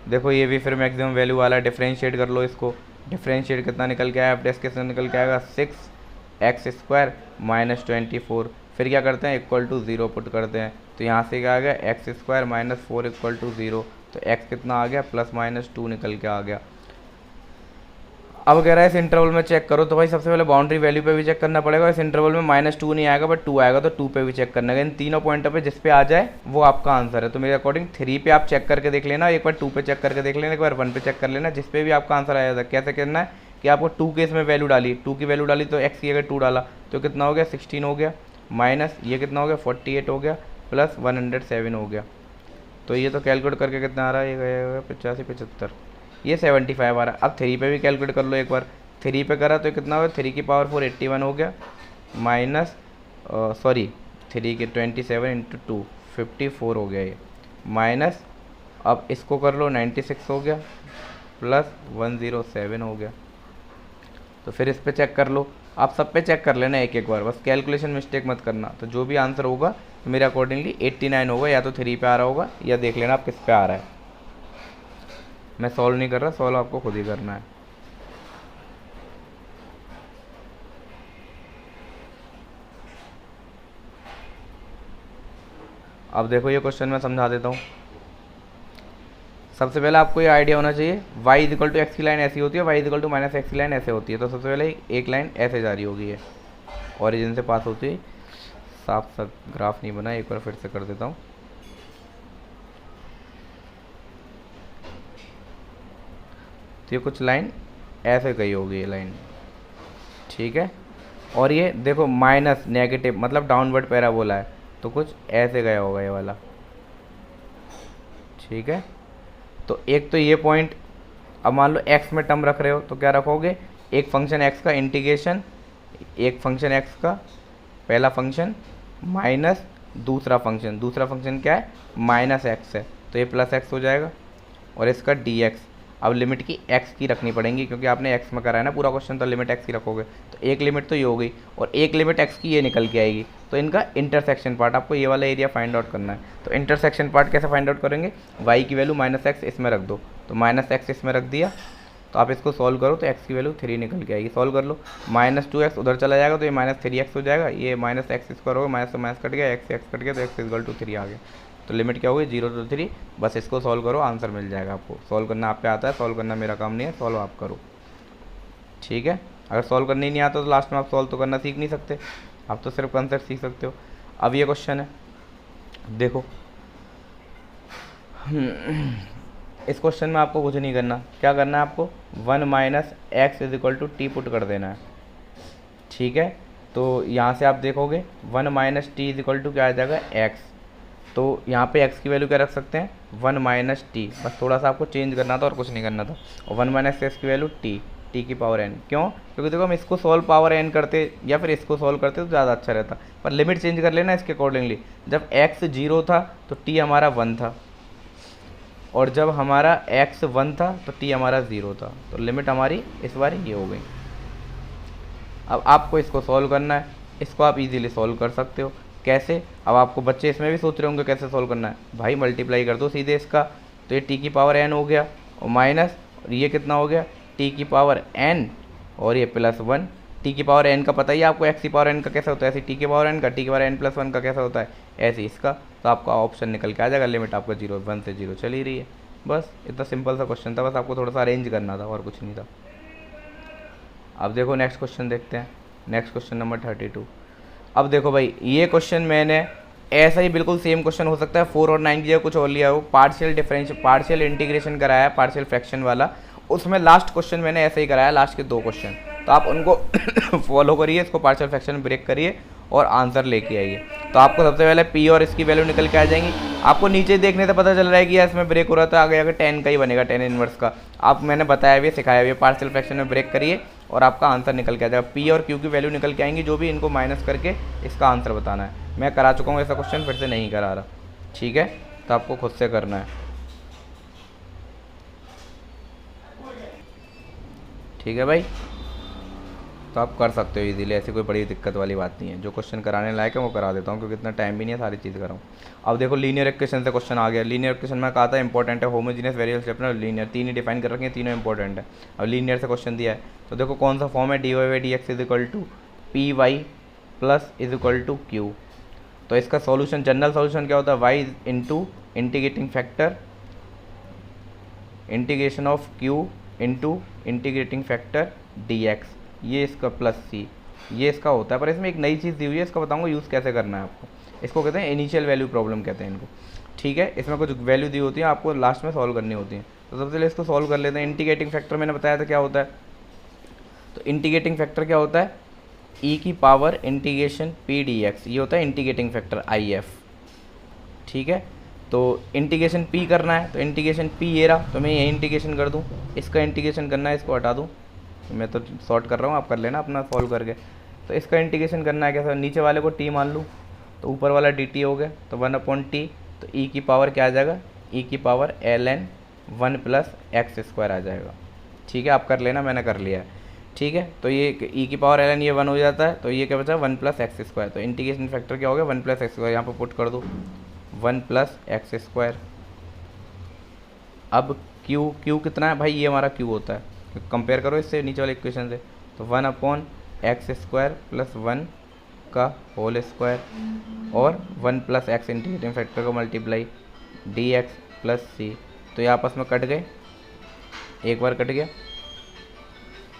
देखो ये भी फिर मैक्सिमम वैल्यू वाला है, डिफरेंशिएट कर लो इसको। डिफ्रेंशिएट कितना निकल के आया, एफ डैश कितना निकल के आएगा 6x² माइनस 24। फिर क्या करते हैं, इक्वल टू 0 पुट करते हैं, तो यहाँ से क्या आ गया x² माइनस 4 इक्वल टू 0, तो x कितना आ गया +-2 निकल के आ गया। अब कह रहा है इस इंटरवल में चेक करो, तो भाई सबसे पहले बाउंड्री वैल्यू पे भी चेक करना पड़ेगा। इस इंटरवल में -2 नहीं आएगा बट 2 आएगा, तो 2 पे भी चेक करना है। इन तीनों पॉइंटों पे जिस पे आ जाए वो आपका आंसर है। तो मेरे अकॉर्डिंग 3 पे आप चेक करके देख लेना, एक बार 2 पे चेक करके देख लेना, एक बार 1 पे चेक कर लेना, जिस पे भी आपका आंसर आया था। कैसे करना है कि आपको 2 के इसमें वैल्यू डाली, 2 की वैल्यू डाली तो x की अगर 2 डाला तो कितना हो गया 16 हो गया, माइनस ये कितना हो गया 48 हो गया, प्लस 107 हो गया। तो ये तो कैलकुलेट करके कितना आ रहा है, ये गया 85 75, ये 75 आ रहा है। अब 3 पे भी कैलकुलेट कर लो एक बार, 3 पे करा तो कितना होगा 3 की पावर 4 81 हो गया, माइनस 3 के 27 इंटू 2 54 हो गया ये, माइनस अब इसको कर लो 96 हो गया, प्लस 107 हो गया। तो फिर इस पे चेक कर लो, आप सब पे चेक कर लेना एक एक बार, बस कैलकुलेशन मिस्टेक मत करना। तो जो भी आंसर होगा तो मेरे अकॉर्डिंगली 89 होगा, या तो 3 पे आ रहा होगा या देख लेना आप किस पे आ रहा है। मैं सॉल्व नहीं कर रहा, सॉल्व आपको खुद ही करना है। अब देखो ये क्वेश्चन मैं समझा देता हूँ। सबसे पहले आपको ये आइडिया होना चाहिए, y इक्वल टू एक्स की लाइन ऐसी होती है, y equal to minus X की लाइन ऐसे होती है। तो सबसे पहले एक लाइन ऐसे जा रही होगी, ये ओरिजिन से पास होती है। साफ साफ ग्राफ नहीं बना, एक बार फिर से कर देता हूँ। तो ये कुछ लाइन ऐसे गई होगी ये लाइन, ठीक है। और ये देखो माइनस नेगेटिव मतलब डाउनवर्ड पैराबोला है, तो कुछ ऐसे गया होगा ये वाला, ठीक है। तो एक तो ये पॉइंट, अब मान लो x में टर्म रख रहे हो तो क्या रखोगे, एक फंक्शन x का इंटीग्रेशन, एक फंक्शन x का पहला फंक्शन माइनस दूसरा फंक्शन क्या है -x है, तो ये +x हो जाएगा, और इसका dx। अब लिमिट की x की रखनी पड़ेगी क्योंकि आपने x में करा है ना पूरा क्वेश्चन, तो लिमिट x की रखोगे। तो एक लिमिट तो ये हो गई और एक लिमिट x की ये निकल के आएगी। तो इनका इंटरसेक्शन पार्ट आपको ये वाला एरिया फाइंड आउट करना है। तो इंटरसेक्शन पार्ट कैसे फाइंड आउट करेंगे, y की वैल्यू -x इसमें रख दो, तो -x इसमें रख दिया, तो आप इसको सॉल्व करो तो x की वैल्यू 3 निकल के आएगी। सॉल्व कर लो, -2x उधर चला जाएगा तो ये -3x हो जाएगा, ये -x² होगा, माइनस से माइनस कट गया, x कट गया, तो x इक्वल टू 3 आ गया। तो लिमिट क्या होगी 0 to 3। बस इसको सॉल्व करो, आंसर मिल जाएगा आपको। सॉल्व करना आप पे आता है, सॉल्व करना मेरा काम नहीं है, सॉल्व आप करो, ठीक है। अगर सॉल्व करना ही नहीं आता तो लास्ट में आप सॉल्व तो करना सीख नहीं सकते, आप तो सिर्फ कंसेप्ट सीख सकते हो। अब ये क्वेश्चन है, देखो इस क्वेश्चन में आपको कुछ नहीं करना, क्या करना है आपको 1 - x = t पुट कर देना है, ठीक है। तो यहाँ से आप देखोगे 1 - t = क्या आ जाएगा x, तो यहाँ पे x की वैल्यू क्या रख सकते हैं 1 - t, बस थोड़ा सा आपको चेंज करना था और कुछ नहीं करना था। और 1 - x की वैल्यू t की पावर n, क्यों, क्योंकि देखो हम इसको सॉल्व पावर n करते या फिर इसको सॉल्व करते तो ज़्यादा अच्छा रहता, पर लिमिट चेंज कर लेना इसके अकॉर्डिंगली। जब x 0 था तो t हमारा 1 था, और जब हमारा x 1 था तो t हमारा 0 था, तो लिमिट हमारी इस बार ये हो गई। अब आपको इसको सॉल्व करना है, इसको आप इजीली सॉल्व कर सकते हो। कैसे, अब आपको बच्चे इसमें भी सोच रहे होंगे कैसे सॉल्व करना है, भाई मल्टीप्लाई कर दो सीधे इसका, तो ये t की पावर n हो गया, और माइनस ये कितना हो गया t की पावर n, और ये +1। t की पावर n का पता ही है आपको, x की पावर n का कैसा होता है, ऐसे t की पावर n का, t की पावर n +1 का कैसा होता है, ऐसे इसका। तो आपका ऑप्शन निकल के आ जाएगा, लिमिट आपका 1 से 0 चल ही रही है। बस इतना सिंपल सा क्वेश्चन था, बस आपको थोड़ा सा अरेंज करना था और कुछ नहीं था। अब देखो नेक्स्ट क्वेश्चन देखते हैं, नेक्स्ट क्वेश्चन नंबर 32। अब देखो भाई ये क्वेश्चन मैंने ऐसा ही बिल्कुल सेम क्वेश्चन हो सकता है 4 और 9 की जगह कुछ और लिया हो, पार्शियल इंटीग्रेशन कराया है, पार्शियल फ्रैक्शन वाला, उसमें लास्ट क्वेश्चन मैंने ऐसे ही कराया, लास्ट के 2 क्वेश्चन, तो आप उनको फॉलो करिए, इसको पार्शियल फ्रैक्शन ब्रेक करिए और आंसर लेके आइए। तो आपको सबसे पहले p और इसकी वैल्यू निकल के आ जाएंगी। आपको नीचे देखने से पता चल रहा है कि यार इसमें ब्रेक हो रहा था, आगे आगे 10 का ही बनेगा, 10 इनवर्स का। आप मैंने बताया भी, सिखाया भी, पार्शियल फ्रैक्शन में ब्रेक करिए और आपका आंसर निकल के आ जाएगा। p और q की वैल्यू निकल के आएंगी, जो भी इनको माइनस करके इसका आंसर बताना है। मैं करा चुका हूँ ऐसा क्वेश्चन, फिर से नहीं करा रहा, ठीक है। तो आपको खुद से करना है, ठीक है भाई। तो आप कर सकते हो इजीली, ऐसी कोई बड़ी दिक्कत वाली बात नहीं है। जो क्वेश्चन कराने लायक है वो करा देता हूँ, क्योंकि इतना टाइम भी नहीं है सारी चीज़ कराऊँ। अब देखो लीनियर इक्वेशन से क्वेश्चन आ गया। लीनियर इक्वेशन में कहा था इंपॉर्टेंट है, होमोजीनियस, वेरिएबल स्टेपलर और लीनियर, तीन ही डिफाइन कर रखे हैं, तीनों इंपॉर्टेंट है। अब लीनियर से क्वेश्चन दिया है तो देखो कौन सा फॉर्म है, D Y by D X is equal to P Y plus is equal to Q. तो इसका सॉल्यूशन, जनरल सॉल्यूशन क्या होता है, Y into integrating factor integration of Q into integrating factor D X, ये इसका plus सी, ये इसका होता है। पर इसमें एक नई चीज़ दी हुई है, इसका बताऊंगा यूज़ कैसे करना है आपको। इसको कहते हैं इनिशियल वैल्यू प्रॉब्लम कहते हैं इनको, ठीक है। इसमें कुछ वैल्यू दी होती है, आपको लास्ट में सॉल्व करनी होती है। तो सबसे पहले इसको सॉल्व कर लेते हैं। इंटीग्रेटिंग फैक्टर मैंने बताया था क्या होता है, तो इंटीग्रेटिंग फैक्टर क्या होता है, ई की power integration P D X, ये होता है इंटीग्रेटिंग फैक्टर आई एफ, ठीक है। तो इंटीग्रेशन पी करना है, तो इंटीग्रेशन पी ये रहा, तो मैं ये इंटीग्रेशन कर दूँ, इसका इंटीग्रेशन करना है, इसको हटा दूँ, मैं तो सॉर्ट कर रहा हूँ, आप कर लेना अपना सॉल्व करके। तो इसका इंटीग्रेशन करना है कैसा, नीचे वाले को टी मान लूँ तो ऊपर वाला डी टी हो गया, तो 1/t, तो ई की पावर क्या आ जाएगा, ई की power ln 1 plus X square आ जाएगा, ठीक है। आप कर लेना, मैंने कर लिया है, ठीक है। तो ये ई की पावर ln ये 1 हो जाता है, तो ये क्या बचा 1 प्लस एक्स स्क्वायर, तो इंटीग्रेशन फैक्टर क्या हो गया 1 प्लस एक्स स्क्वायर, यहाँ पर पुट कर दो 1 प्लस एक्स स्क्वायर। अब क्यू कितना है भाई, ये हमारा क्यू होता है, कंपेयर करो इससे नीचे वाले इक्वेशन से, तो 1/एक्स स्क्वायर प्लस 1 का होल स्क्वायर और 1 प्लस एक्स इंटीग्रेटिंग फैक्टर को मल्टीप्लाई डी एक्स प्लस सी, तो ये आपस में कट गए, एक बार कट गया,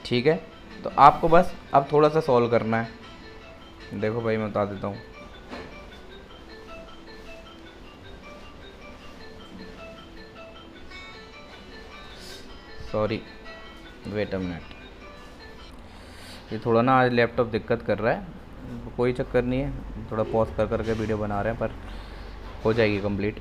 ठीक है। तो आपको बस अब थोड़ा सा सॉल्व करना है। देखो भाई मैं बता देता हूँ, सॉरी वेट अ मिनट, ये थोड़ा ना आज लैपटॉप दिक्कत कर रहा है, कोई चक्कर नहीं है, थोड़ा पॉज कर करके वीडियो बना रहे हैं, पर हो जाएगी कंप्लीट।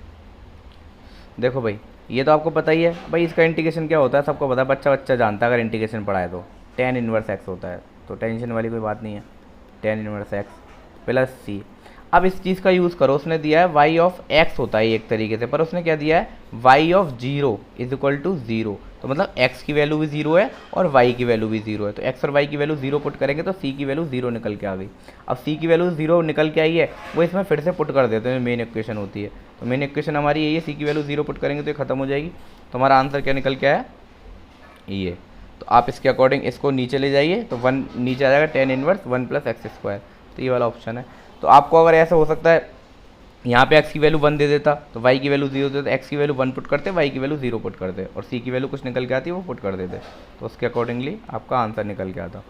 देखो भाई ये तो आपको पता ही है भाई, इसका इंटीग्रेशन क्या होता है सबको पता है, बच्चा बच्चा जानता है, अगर इंटीग्रेशन पढ़ा है तो tan इनवर्स एक्स होता है, तो टेंशन वाली कोई बात नहीं है, tan इनवर्स एक्स प्लस सी। अब इस चीज़ का यूज़ करो, उसने दिया है वाई ऑफ एक्स होता है एक तरीके से, पर उसने क्या दिया है Y of 0 is equal to 0, तो मतलब x की वैल्यू भी 0 है और y की वैल्यू भी 0 है, तो x और y की वैल्यू 0 पुट करेंगे तो c की वैल्यू 0 निकल के आ गई। अब c की वैल्यू 0 निकल के आई है, वो इसमें फिर से पुट कर देते हैं, मेन इक्वेशन होती है, तो मेन इक्वेशन हमारी यही है, c की वैल्यू 0 पुट करेंगे तो ये खत्म हो जाएगी, तो हमारा आंसर क्या निकल के आया ये। तो आप इसके अकॉर्डिंग इसको नीचे ले जाइए, तो 1 नीचे आ जाएगा tan inverse 1 plus X square, तो ये वाला ऑप्शन है। तो आपको अगर ऐसा हो सकता है यहाँ पे x की वैल्यू 1 दे देता तो y की वैल्यू 0 देता, x की वैल्यू 1 पुट करते, y की वैल्यू 0 पुट करते, और c की वैल्यू कुछ निकल के आती है वो पुट कर देते, तो उसके अकॉर्डिंगली आपका आंसर निकल के आता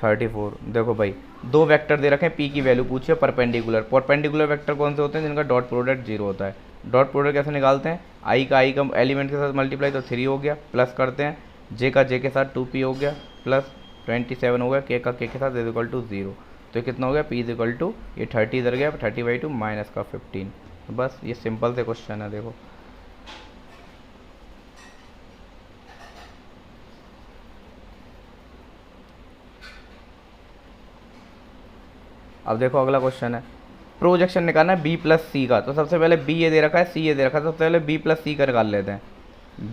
34। देखो भाई दो वेक्टर दे रखे हैं, p की वैल्यू पूछिए परपेंडिकुलर वेक्टर कौन से होते हैं, जिनका डॉट प्रोडक्ट 0 होता है। डॉट प्रोडक्ट कैसे निकालते हैं, i का एलिमेंट के साथ मल्टीप्लाई तो 3 हो गया, प्लस करते हैं j का j के साथ 2p हो गया, प्लस 27 हो गया, k का k के साथ इज इक्वल टू 0, तो कितना हो गया p इज इक्वल टू ये 30 इधर गया 30/2 माइनस का 15। तो बस ये सिंपल से क्वेश्चन है। देखो अब देखो अगला क्वेश्चन है, प्रोजेक्शन निकालना है b प्लस सी का, तो सबसे पहले b ये दे रखा है, c ये दे रखा है, तो सबसे पहले b प्लस सी का निकाल लेते हैं,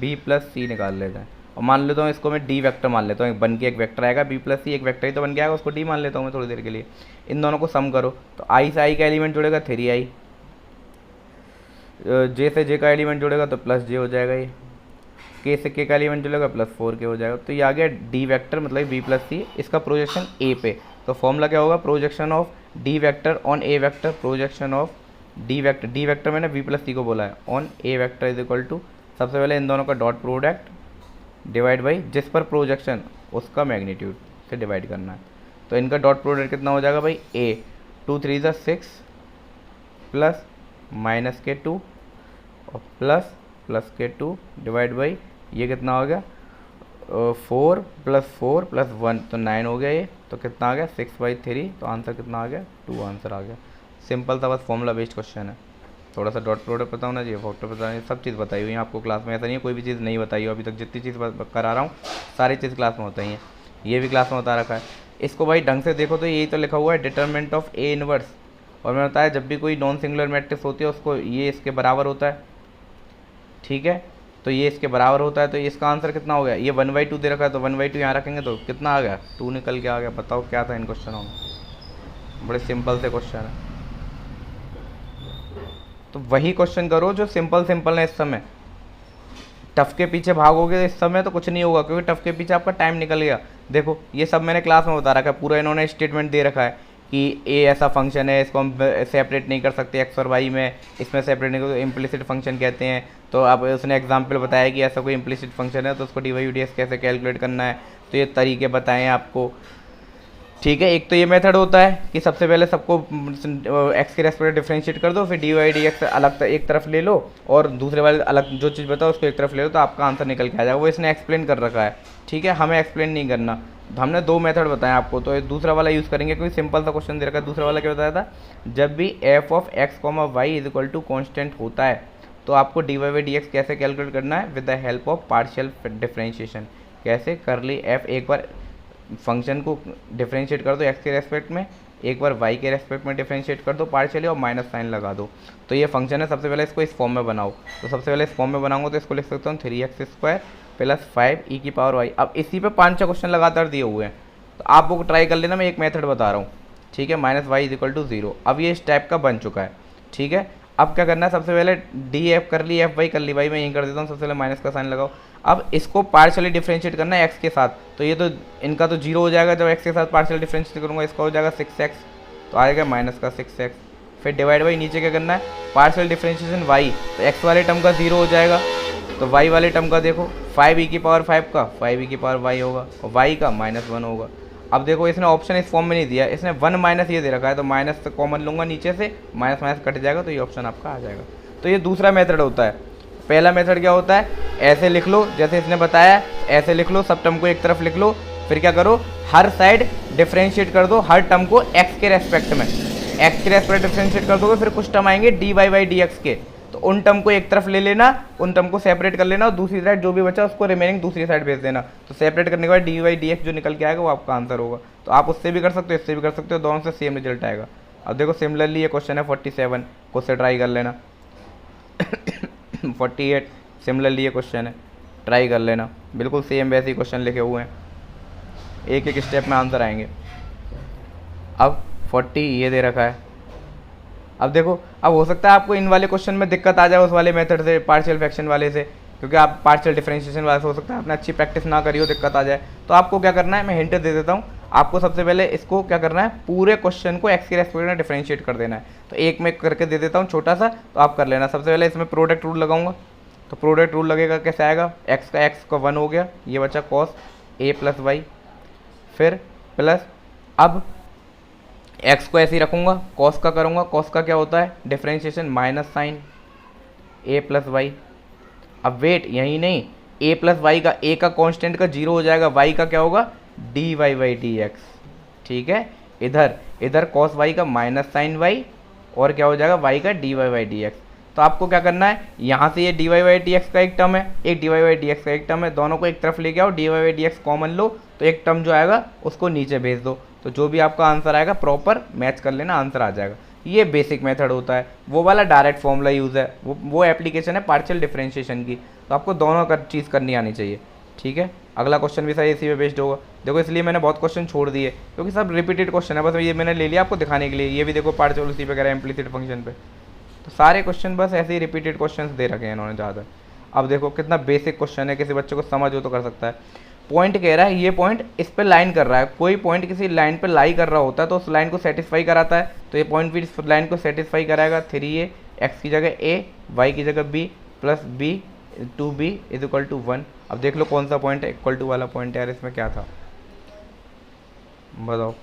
b प्लस सी निकाल लेते हैं, और मान लेता हूँ इसको मैं डी वेक्टर मान लेता हूँ, बन के एक वेक्टर आएगा b प्लस सी, एक वेक्टर ही तो बन के आएगा, उसको डी मान लेता हूँ मैं थोड़ी देर के लिए। इन दोनों को सम करो, तो i से i का एलिमेंट जुड़ेगा 3i, j से j का एलिमेंट जुड़ेगा तो प्लस j हो जाएगा, ये k से k का एलिमेंट जुड़ेगा प्लस 4k हो जाएगा, तो ये आ गया डी वेक्टर मतलब b प्लस सी, इसका प्रोजेक्शन a पे, तो फॉर्मूला क्या होगा, projection of D vector on A vector, projection of D vector मैंने v प्लस सी को बोला है, on A vector is equal to, सबसे पहले इन दोनों का डॉट प्रोडक्ट डिवाइड बाई जिस पर प्रोजेक्शन उसका मैग्नीट्यूड से डिवाइड करना है, तो इनका डॉट प्रोडक्ट कितना हो जाएगा भाई a 2 3 6 प्लस माइनस के 2 और प्लस के 2 डिवाइड बाई ये कितना हो गया 4 प्लस 1 तो 9 हो गया, ये तो कितना आ गया 6/3, तो आंसर कितना आ गया 2 आंसर आ गया। सिंपल था, बस फॉर्मूला बेस्ड क्वेश्चन है, थोड़ा सा डॉट प्रोडक्ट पता होना चाहिए, फैक्टर पता नहीं, सब चीज़ बताई हुई है आपको क्लास में, ऐसा नहीं है कोई भी चीज़ नहीं बताई हो, अभी तक जितनी चीज़ करा रहा हूँ सारी चीज़ क्लास में होता ही है, ये भी क्लास में बता रखा है। इसको भाई ढंग से देखो तो यही तो लिखा हुआ है डिटरमिनेंट ऑफ ए इनवर्स, और मैंने बताया जब भी कोई नॉन सिंगुलर मैट्रिक्स होती है उसको ये इसके बराबर होता है, ठीक है। तो ये इसके बराबर होता है, तो इसका आंसर कितना हो गया, ये 1/2 दे रखा है तो 1/2 यहाँ रखेंगे तो कितना आ गया, 2 निकल के आ गया। बताओ क्या था इन क्वेश्चनों में, बड़े सिंपल से क्वेश्चन है। तो वही क्वेश्चन करो जो सिंपल सिंपल है। इस समय टफ के पीछे भागोगे इस समय तो कुछ नहीं होगा, क्योंकि टफ के पीछे आपका टाइम निकल गया। देखो ये सब मैंने क्लास में बता रखा है, पूरा इन्होंने स्टेटमेंट दे रखा है कि ए ऐसा फंक्शन है, इसको हम सेपरेट नहीं कर सकते एक्स और वाई में, इसमें सेपरेट नहीं कर, इम्प्लिसिट फंक्शन कहते हैं। तो अब उसने एग्जांपल बताया कि ऐसा कोई इम्प्लिसिट फंक्शन है तो उसको डी वाई डी एक्स कैसे कैलकुलेट करना है, तो ये तरीके बताएं आपको। ठीक है, एक तो ये मेथड होता है कि सबसे पहले सबको एक्स के रेस्पेक्ट डिफरेंशिएट कर दो, फिर डी वाई डी एक्स अलग एक तरफ ले लो और दूसरे वाले अलग जो चीज़ बताओ उसको एक तरफ ले लो, तो आपका आंसर निकल के आ जाएगा। वो इसने एक्सप्लेन कर रखा है। ठीक है, हमें एक्सप्लेन नहीं करना, हमने 2 मेथड बताया आपको, तो दूसरा वाला यूज़ करेंगे क्योंकि सिंपल सा क्वेश्चन दे रखा है। दूसरा वाला क्या बताया था, जब भी F of X comma Y is equal to constant होता है तो आपको D Y by D X कैसे कैलकुलेट करना है, with the help of partial differentiation. कैसे, करली एफ एक बार फंक्शन को डिफरेंशिएट कर दो एक्स के रेस्पेक्ट में, एक बार वाई के रेस्पेक्ट में डिफरेंशिएट कर दो पार्शियली और माइनस साइन लगा दो। तो ये फंक्शन है, सबसे पहले इसको इस फॉर्म में बनाओ। तो सबसे पहले इस फॉर्म में बनाऊंगा तो इसको लिख सकता हूँ 3x² प्लस 5 e की पावर वाई। अब इसी पे 5-6 क्वेश्चन लगातार दिए हुए हैं, तो आप वो ट्राई कर लेना, मैं एक मेथड बता रहा हूँ। ठीक है, minus Y is equal to 0। अब ये इस टाइप का बन चुका है। ठीक है, अब क्या करना है, सबसे पहले डी एफ कर ली, एफ वाई कर ली, वाई मैं यहीं कर देता हूँ। सबसे पहले माइनस का साइन लगाओ। अब इसको पार्शियली डिफरेंशिएट करना है एक्स के साथ, तो ये तो इनका तो 0 हो जाएगा जब एक्स के साथ पार्शियल डिफरेंशिएट करूँगा। इसका हो जाएगा 6x, तो आएगा माइनस का 6x। फिर डिवाइड बाई नीचे क्या करना है, पार्शियल डिफरेंशिएशन y, तो x वाले टर्म का 0 हो जाएगा, तो y वाले टर्म का देखो 5e की पावर 5 का 5e की पावर y होगा और y का -1 होगा। अब देखो इसने ऑप्शन इस फॉर्म में नहीं दिया, इसने 1 माइनस ये दे रखा है, तो माइनस से कॉमन लूँगा नीचे से, माइनस माइनस कट जाएगा, तो ये ऑप्शन आपका आ जाएगा। तो ये दूसरा मेथड होता है। पहला मेथड क्या होता है, ऐसे लिख लो जैसे इसने बताया, ऐसे लिख लो, सब टर्म को एक तरफ लिख लो, फिर क्या करो, हर साइड डिफरेंशिएट कर दो हर टर्म को एक्स के रेस्पेक्ट में। एक्स के रेस्पेक्ट डिफरेंशिएट कर दोगे, फिर कुछ टर्म आएंगे D Y by D X के, तो उन टर्म को एक तरफ ले लेना, उन टर्म को सेपरेट कर लेना और दूसरी साइड जो भी बचा उसको रिमेनिंग दूसरी साइड भेज देना। तो सेपरेट करने के बाद डी वाई डी एक्स जो निकल के आएगा वो आपका आंसर होगा। तो आप उससे भी कर सकते हो, इससे भी कर सकते हो, दोनों से सेम रिजल्ट आएगा। अब देखो सिमिलरली ये क्वेश्चन है 47 को से ट्राई कर लेना 48 सिमिलरली ये क्वेश्चन है, ट्राई कर लेना, बिल्कुल सेम वैसे ही क्वेश्चन लिखे हुए हैं, एक एक स्टेप में आंसर आएंगे। अब 40 ये दे रखा है। अब देखो, अब हो सकता है आपको इन वाले क्वेश्चन में दिक्कत आ जाए उस वाले मेथड से, पार्शियल फ्रैक्शन वाले से, क्योंकि आप पार्शियल डिफरेंशिएशन वाले से हो सकता है आपने अच्छी प्रैक्टिस ना करी हो, दिक्कत आ जाए। तो आपको क्या करना है, मैं हिंट दे देता हूँ आपको। सबसे पहले इसको क्या करना है, पूरे क्वेश्चन को एक्स के रेस्पेक्ट में डिफरेंशिएट कर देना है। तो एक में करके दे देता हूँ छोटा सा, तो आप कर लेना। सबसे पहले इसमें प्रोडक्ट रूल लगाऊंगा, तो प्रोडक्ट रूल लगेगा, कैसे आएगा, एक्स का 1 हो गया, ये बचा कॉस ए प्लस वाई, फिर प्लस, अब एक्स को ऐसे ही रखूँगा, कॉस का करूँगा, कॉस का क्या होता है डिफरेंशिएशन माइनस साइन ए प्लस वाई। अब वेट यही नहीं, ए प्लस वाई का, ए का कांस्टेंट का 0 हो जाएगा, वाई का क्या होगा D Y by D X. ठीक है, इधर कॉस वाई का माइनस साइन वाई और क्या हो जाएगा वाई का D Y by D X. तो आपको क्या करना है, यहाँ से ये D Y by D X का एक टर्म है, एक D Y by D X का एक टर्म है, दोनों को एक तरफ लेके आओ, D Y by D X common लो, तो एक टर्म जो आएगा उसको नीचे भेज दो, तो जो भी आपका आंसर आएगा प्रॉपर मैच कर लेना, आंसर आ जाएगा। ये बेसिक मेथड होता है। वो वाला डायरेक्ट फॉर्मूला यूज़ है, वो एप्लीकेशन है पार्शियल डिफरेंशिएशन की। तो आपको दोनों चीज़ करनी आनी चाहिए। ठीक है, अगला क्वेश्चन भी सही इसी पे बेस्ड होगा। देखो इसलिए मैंने बहुत क्वेश्चन छोड़ दिए क्योंकि सब रिपीटेड क्वेश्चन है, बस ये मैंने ले लिया आपको दिखाने के लिए। ये भी देखो पार्शियल उसी पे कह रहा है इम्प्लिसिट फंक्शन पे, तो सारे क्वेश्चन बस ऐसे ही रिपीटेड क्वेश्चन दे रखे हैं इन्होंने ज़्यादा। अब देखो कितना बेसिक क्वेश्चन है, किसी बच्चे को समझ हो तो कर सकता है। पॉइंट कह रहा है, ये पॉइंट इस पे लाइन कर रहा है, कोई पॉइंट किसी लाइन पे लाई कर रहा होता है तो उस लाइन को सेटिस्फाई कराता है, तो ये पॉइंट भी इस लाइन को सेटिस्फाई कराएगा। 3a एक्स की जगह a, वाई की जगह b plus b 2b is equal to 1। अब देख लो कौन सा पॉइंट है, इक्वल टू वाला पॉइंट है यार, इसमें क्या था बताओ।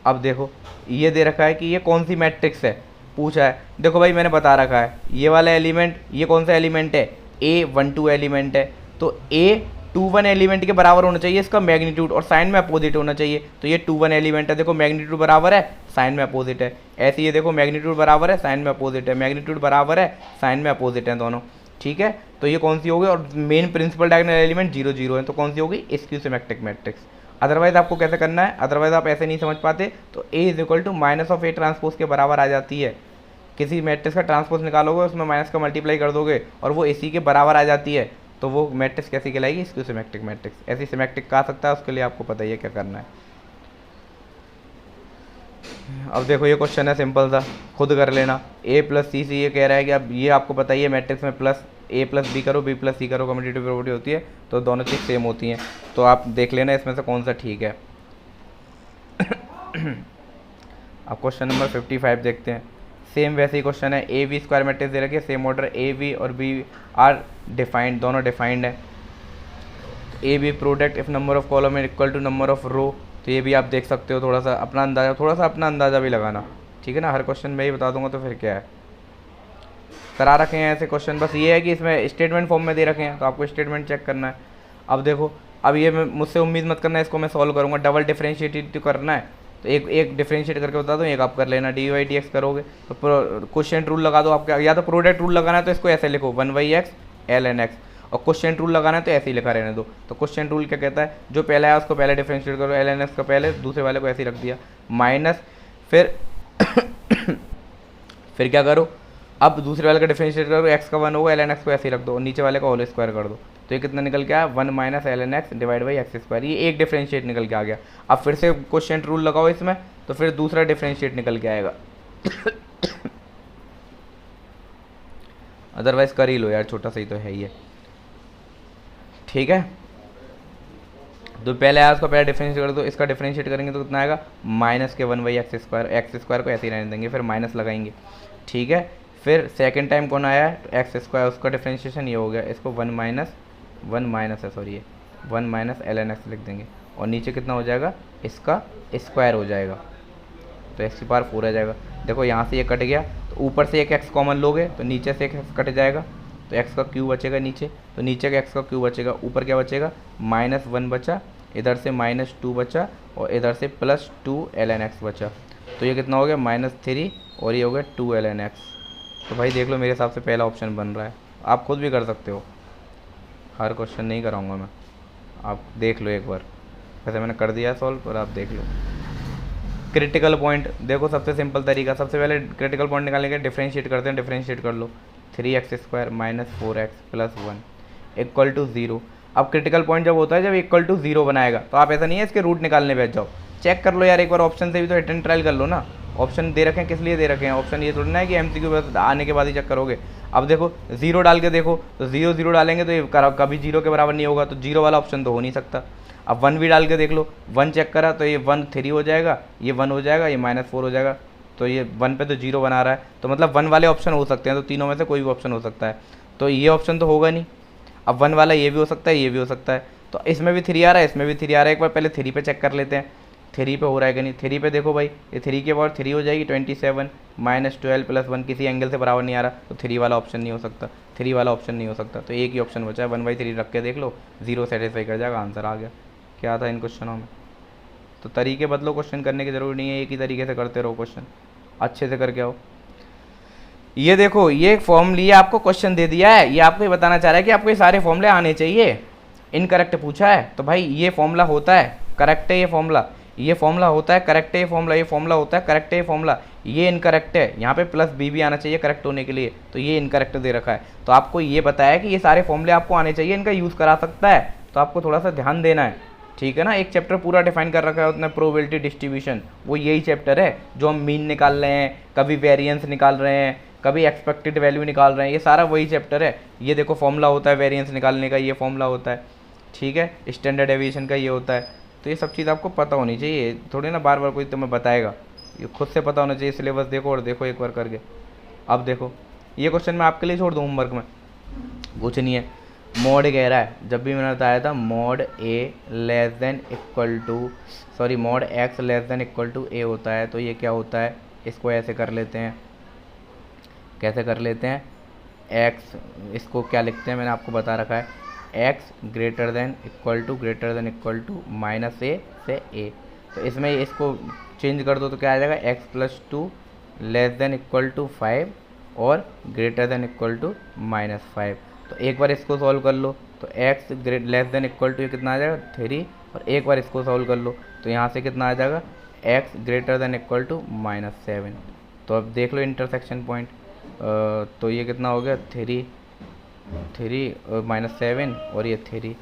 अब देखो ये दे रखा है कि ये कौन सी मैट्रिक्स है, पूछा है। देखो भाई मैंने बता रखा है ये वाला एलिमेंट, ये कौन सा एलिमेंट है, A12 एलिमेंट है, तो A21 एलिमेंट के बराबर होना चाहिए इसका मैग्नीट्यूड, और साइन में अपोजिट होना चाहिए। तो ये 21 एलिमेंट है, देखो मैग्नीट्यूड बराबर है, साइन में अपोजिट है। ऐसे ये देखो मैग्नीट्यूड बराबर है, साइन में अपोजिट है, मैग्नीट्यूड बराबर है, साइन में अपोजिट है दोनों। ठीक है, तो ये कौन सी होगी, और मेन प्रिंसिपल डायगोनल एलिमेंट 0 0 है, तो कौन सी होगी स्क्यू सिमेट्रिक मैट्रिक्स। अदरवाइज आपको कैसे करना है, अदरवाइज आप ऐसे नहीं समझ पाते, तो A is equal to minus of A transpose के बराबर आ जाती है। किसी मैट्रिक्स का ट्रांसपोज निकालोगे, उसमें माइनस का मल्टीप्लाई कर दोगे और वो इसी के बराबर आ जाती है, तो वो मैट्रिक्स कैसी कहलाएगी? Skew symmetric matrix. ऐसी सिमेट्रिक कहा सकता है, उसके लिए आपको पता ही है क्या करना है। अब देखो ये क्वेश्चन है सिंपल सा, खुद कर लेना। ए प्लस सी से ये कह रहा है कि अब ये आपको पता ही है मैट्रिक्स में प्लस ए प्लस बी करो, बी प्लस सी करो, कम्यूटेटिव प्रॉपर्टी होती है, तो दोनों चीज़ सेम होती हैं। तो आप देख लेना इसमें से कौन सा ठीक है। अब क्वेश्चन नंबर 55 देखते हैं। सेम वैसे ही क्वेश्चन है, ए बी स्क्वायर मैट्रिक्स दे रखी है, सेम ऑर्डर, ए बी और बी आर डिफाइंड, दोनों डिफाइंड है। A B product if number of column is equal to number of row, तो ये भी आप देख सकते हो। थोड़ा सा अपना अंदाज़ा भी लगाना, ठीक है ना। हर क्वेश्चन में ही बता दूंगा तो फिर क्या है, करा रखे हैं ऐसे क्वेश्चन। बस ये है कि इसमें स्टेटमेंट फॉर्म में दे रखे हैं, तो आपको स्टेटमेंट चेक करना है। अब देखो, अब ये मुझसे उम्मीद मत करना इसको मैं सॉल्व करूँगा, डबल डिफरेंशिएट तो करना है, तो एक डिफरेंशिएट करके बता दूँ, एक आप कर लेना। डी वाई डी एक्स करोगे तो क्वेश्चन रूल लगा दो आपके, या तो प्रोडक्ट रूल लगाना है तो इसको ऐसे लिखो 1/x ln x, और क्वेश्चन रूल लगाना है तो ऐसे ही लिखा रहने दो। तो क्वेश्चन रूल क्या कहता है, जो पहला है उसको पहले डिफरेंशिएट करो, ln x का पहले, दूसरे वाले को ऐसे ही रख दिया, माइनस फिर फिर क्या करो, अब दूसरे वाले का डिफरेंशिएट करो, x का 1 होगा, ln x को ऐसे ही रख दो, और नीचे वाले का होल स्क्वायर कर दो। तो ये कितना निकल के आया, 1 minus ln x divide by x square. ये एक डिफरेंशिएट निकल के आ गया। अब फिर से क्वेश्चन रूल लगाओ इसमें, तो फिर दूसरा डिफरेंशिएट निकल के आएगा। अदरवाइज कर ही लो यार, छोटा सा ही तो है ये, ठीक है। तो पहले आया उसको पहले डिफरेंशिएट कर दो, इसका डिफरेंशिएट करेंगे तो कितना आएगा, माइनस के 1/x स्क्वायर, एक्स स्क्वायर को ऐसे ही रहने देंगे, फिर माइनस लगाएंगे, ठीक है। फिर सेकंड टाइम कौन आया है, एक्स स्क्वायर, उसका डिफरेंशिएशन ये हो गया, इसको 1 माइनस ये 1 माइनस ln x लिख देंगे, और नीचे कितना हो जाएगा, इसका स्क्वायर हो जाएगा, तो एक्स की पावर 4 आ जाएगा। देखो यहाँ से ये कट गया, तो ऊपर से एक एक्स कॉमन लोगे तो नीचे से एक एक्स कट जाएगा, तो एक्स का क्यू बचेगा नीचे, तो नीचे का एक्स का क्यू बचेगा, ऊपर क्या बचेगा, -1 बचा, इधर से -2 बचा, और इधर से +2 ln x बचा। तो ये कितना हो गया, -3, और ये हो गया 2 ln x। तो भाई देख लो, मेरे हिसाब से पहला ऑप्शन बन रहा है। आप खुद भी कर सकते हो, हर क्वेश्चन नहीं कराऊंगा मैं, आप देख लो एक बार। वैसे मैंने कर दिया सॉल्व, पर आप देख लो। क्रिटिकल पॉइंट देखो, सबसे सिंपल तरीका, सबसे पहले क्रिटिकल पॉइंट निकालने के डिफरेंशिएट करते हैं, डिफरेंशिएट कर लो, 3x square minus 4x + 1 equal to 0। अब क्रिटिकल पॉइंट जब होता है, जब इक्वल टू 0 बनाएगा, तो आप ऐसा नहीं है इसके रूट निकालने बैठ जाओ, चेक कर लो यार एक बार, ऑप्शन से भी तो अटेंड ट्रायल कर लो ना। ऑप्शन दे रखे हैं, किस लिए दे रखे हैं ऑप्शन, ये थोड़ी ना है कि MCQ बस आने के बाद ही चेक करोगे। अब देखो 0 डाल के देखो, तो 0 डालेंगे तो ये कभी 0 के बराबर नहीं होगा, तो 0 वाला ऑप्शन तो हो नहीं सकता। अब 1 भी डाल के देख लो, 1 चेक करा तो ये 1 3 हो जाएगा, ये 1 हो जाएगा, ये -4 हो जाएगा, तो ये 1 पे तो 0 बना रहा है, तो मतलब 1 वाले ऑप्शन हो सकते हैं, तो तीनों में से कोई भी ऑप्शन हो सकता है, तो ये ऑप्शन तो होगा नहीं। अब 1 वाला ये भी हो सकता है, ये भी हो सकता है, तो इसमें भी 3 आ रहा है, इसमें भी 3 आ रहा है। एक बार पहले 3 पे चेक कर लेते हैं, 3 पे हो रहा है कि नहीं। 3 पे देखो भाई, ये 3 के पावर 3 हो जाएगी, 27 -12 + 1 किसी एंगल से बराबर नहीं आ रहा, तो 3 वाला ऑप्शन नहीं हो सकता, 3 वाला ऑप्शन नहीं हो सकता। तो एक ही ऑप्शन बचा है, 1/3 रख के देख लो, 0 सेटिस्फाई कर जाएगा, आंसर आ गया। क्या था इन क्वेश्चनों में, तो तरीके बदलो, क्वेश्चन करने की ज़रूरी नहीं है, एक ही तरीके से करते रहो, क्वेश्चन अच्छे से करके आओ। ये देखो, ये फॉर्मूले आपको क्वेश्चन दे दिया है, ये आपको ये बताना चाह रहा है कि आपको ये सारे फॉर्मूले आने चाहिए। इनकरेक्ट पूछा है, तो भाई ये फॉर्मूला होता है, करेक्ट है ये फॉर्मूला, ये फॉर्मूला होता है, करेक्ट है ये फॉर्मूला, ये फॉर्मूला होता है, करेक्ट है ये फॉर्मूला, ये इनकरेक्ट है, यहाँ पे +b भी आना चाहिए करेक्ट होने के लिए, तो ये इनकरेक्ट दे रखा है। तो आपको ये बताया कि ये सारे फॉर्मूले आपको आने चाहिए, इनका यूज़ करा सकता है, तो आपको थोड़ा सा ध्यान देना है, ठीक है ना। एक चैप्टर पूरा डिफाइन कर रखा है उसने, प्रोबेबिलिटी डिस्ट्रीब्यूशन, वो यही चैप्टर है जो हम मीन निकाल रहे हैं, कभी वेरिएंस निकाल रहे हैं, कभी एक्सपेक्टेड वैल्यू निकाल रहे हैं, ये सारा वही चैप्टर है। ये देखो फॉर्मूला होता है वेरिएंस निकालने का, ये फॉर्मूला होता है, ठीक है, स्टैंडर्ड डेविएशन का ये होता है। तो ये सब चीज़ आपको पता होनी चाहिए, थोड़ी ना बार बार कोई तुम्हें बताएगा, ये खुद से पता होना चाहिए। सिलेबस देखो और देखो एक बार करके। अब देखो ये क्वेश्चन मैं आपके लिए छोड़ दूँ होमवर्क में, कुछ नहीं है। मॉड कह रहा है, जब भी मैंने बताया था मॉड x < a होता है, तो ये क्या होता है, इसको ऐसे कर लेते हैं, कैसे कर लेते हैं, x इसको क्या लिखते हैं मैंने आपको बता रखा है, x > -a से a। तो इसमें इसको चेंज कर दो तो क्या आ जाएगा, x + 2 < 5 और > -5। तो एक बार इसको सॉल्व कर लो, तो x < ये कितना आ जाएगा 3, और एक बार इसको सॉल्व कर लो तो यहाँ से कितना आ जाएगा, x > -7। तो अब देख लो इंटरसेक्शन पॉइंट, तो ये कितना हो गया 3 -7 और ये 3,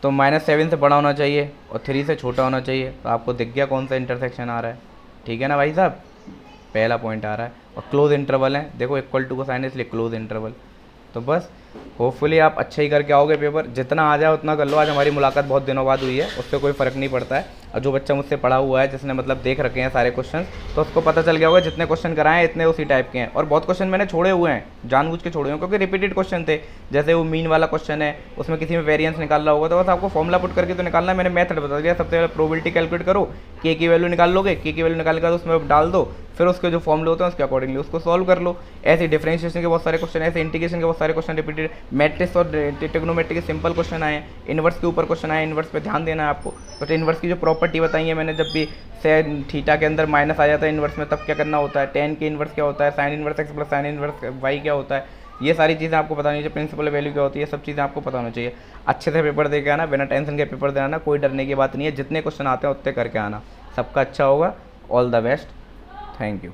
तो -7 से बड़ा होना चाहिए और 3 से छोटा होना चाहिए। तो आपको दिख गया कौन सा इंटरसेक्शन आ रहा है, ठीक है ना भाई साहब, पहला पॉइंट आ रहा है। और क्लोज इंटरवल है, देखो इक्वल टू का साइन है इसलिए क्लोज इंटरवल। तो बस होपफुली आप अच्छा ही करके आओगे पेपर, जितना आ जाए उतना कर लो। आज हमारी मुलाकात बहुत दिनों बाद हुई है, उससे कोई फ़र्क नहीं पड़ता है। और जो बच्चा मुझसे पढ़ा हुआ है, जिसने मतलब देख रखे हैं सारे क्वेश्चन, तो उसको पता चल गया होगा जितने क्वेश्चन कराए हैं इतने उसी टाइप के हैं। और बहुत क्वेश्चन मैंने छोड़े हुए हैं, जानबूझ के छोड़े हुए हैं, क्योंकि रिपीटेड क्वेश्चन थे। जैसे वो मीन वाला क्वेश्चन है, उसमें किसी में वेरियंस निकालना होगा तो बस आपको फॉर्मुला पुट करके तो निकालना है। मैंने मेथड बता दिया, सबसे पहले प्रोबेबिलिटी कैलकुलेट करो, के की वैल्यू निकाल लोगे, के की वैल्यू निकालने के बाद उसमें डाल दो, फिर उसके जो फॉर्मूले होते हैं उसके अकॉर्डिंगली उसको सॉल्व कर लो। ऐसे डिफरेंशिएशन के बहुत सारे क्वेश्चन, ऐसे इंटीग्रेशन के बहुत सारे क्वेश्चन रिपीटेड, मैट्रिक्स और ट्रिग्नोमेट्री के सिंपल क्वेश्चन आए हैं, इन्वर्स के ऊपर क्वेश्चन आए, इन्वर्स पे ध्यान देना है आपको। तो इन्वर्स की जो प्रॉपर्टी बताई है मैंने, जब भी सेन थीटा के अंदर माइनस आ जाता है इन्वर्स में, तब क्या करना होता है, टेन के इन्वर्स क्या होता है, sine inverse X plus sine inverse Y क्या होता है, ये सारी चीज़ें आपको पता नहीं चाहिए। प्रिंसिपल वैल्यू क्या होती है, सब चीज़ें आपको पता होना चाहिए। अच्छे से पेपर दे के आना, बिना टेंशन के पेपर दे आना, कोई डरने की बात नहीं है। जितने क्वेश्चन आते हैं उतने करके आना, सबका अच्छा होगा। All the best, thank you.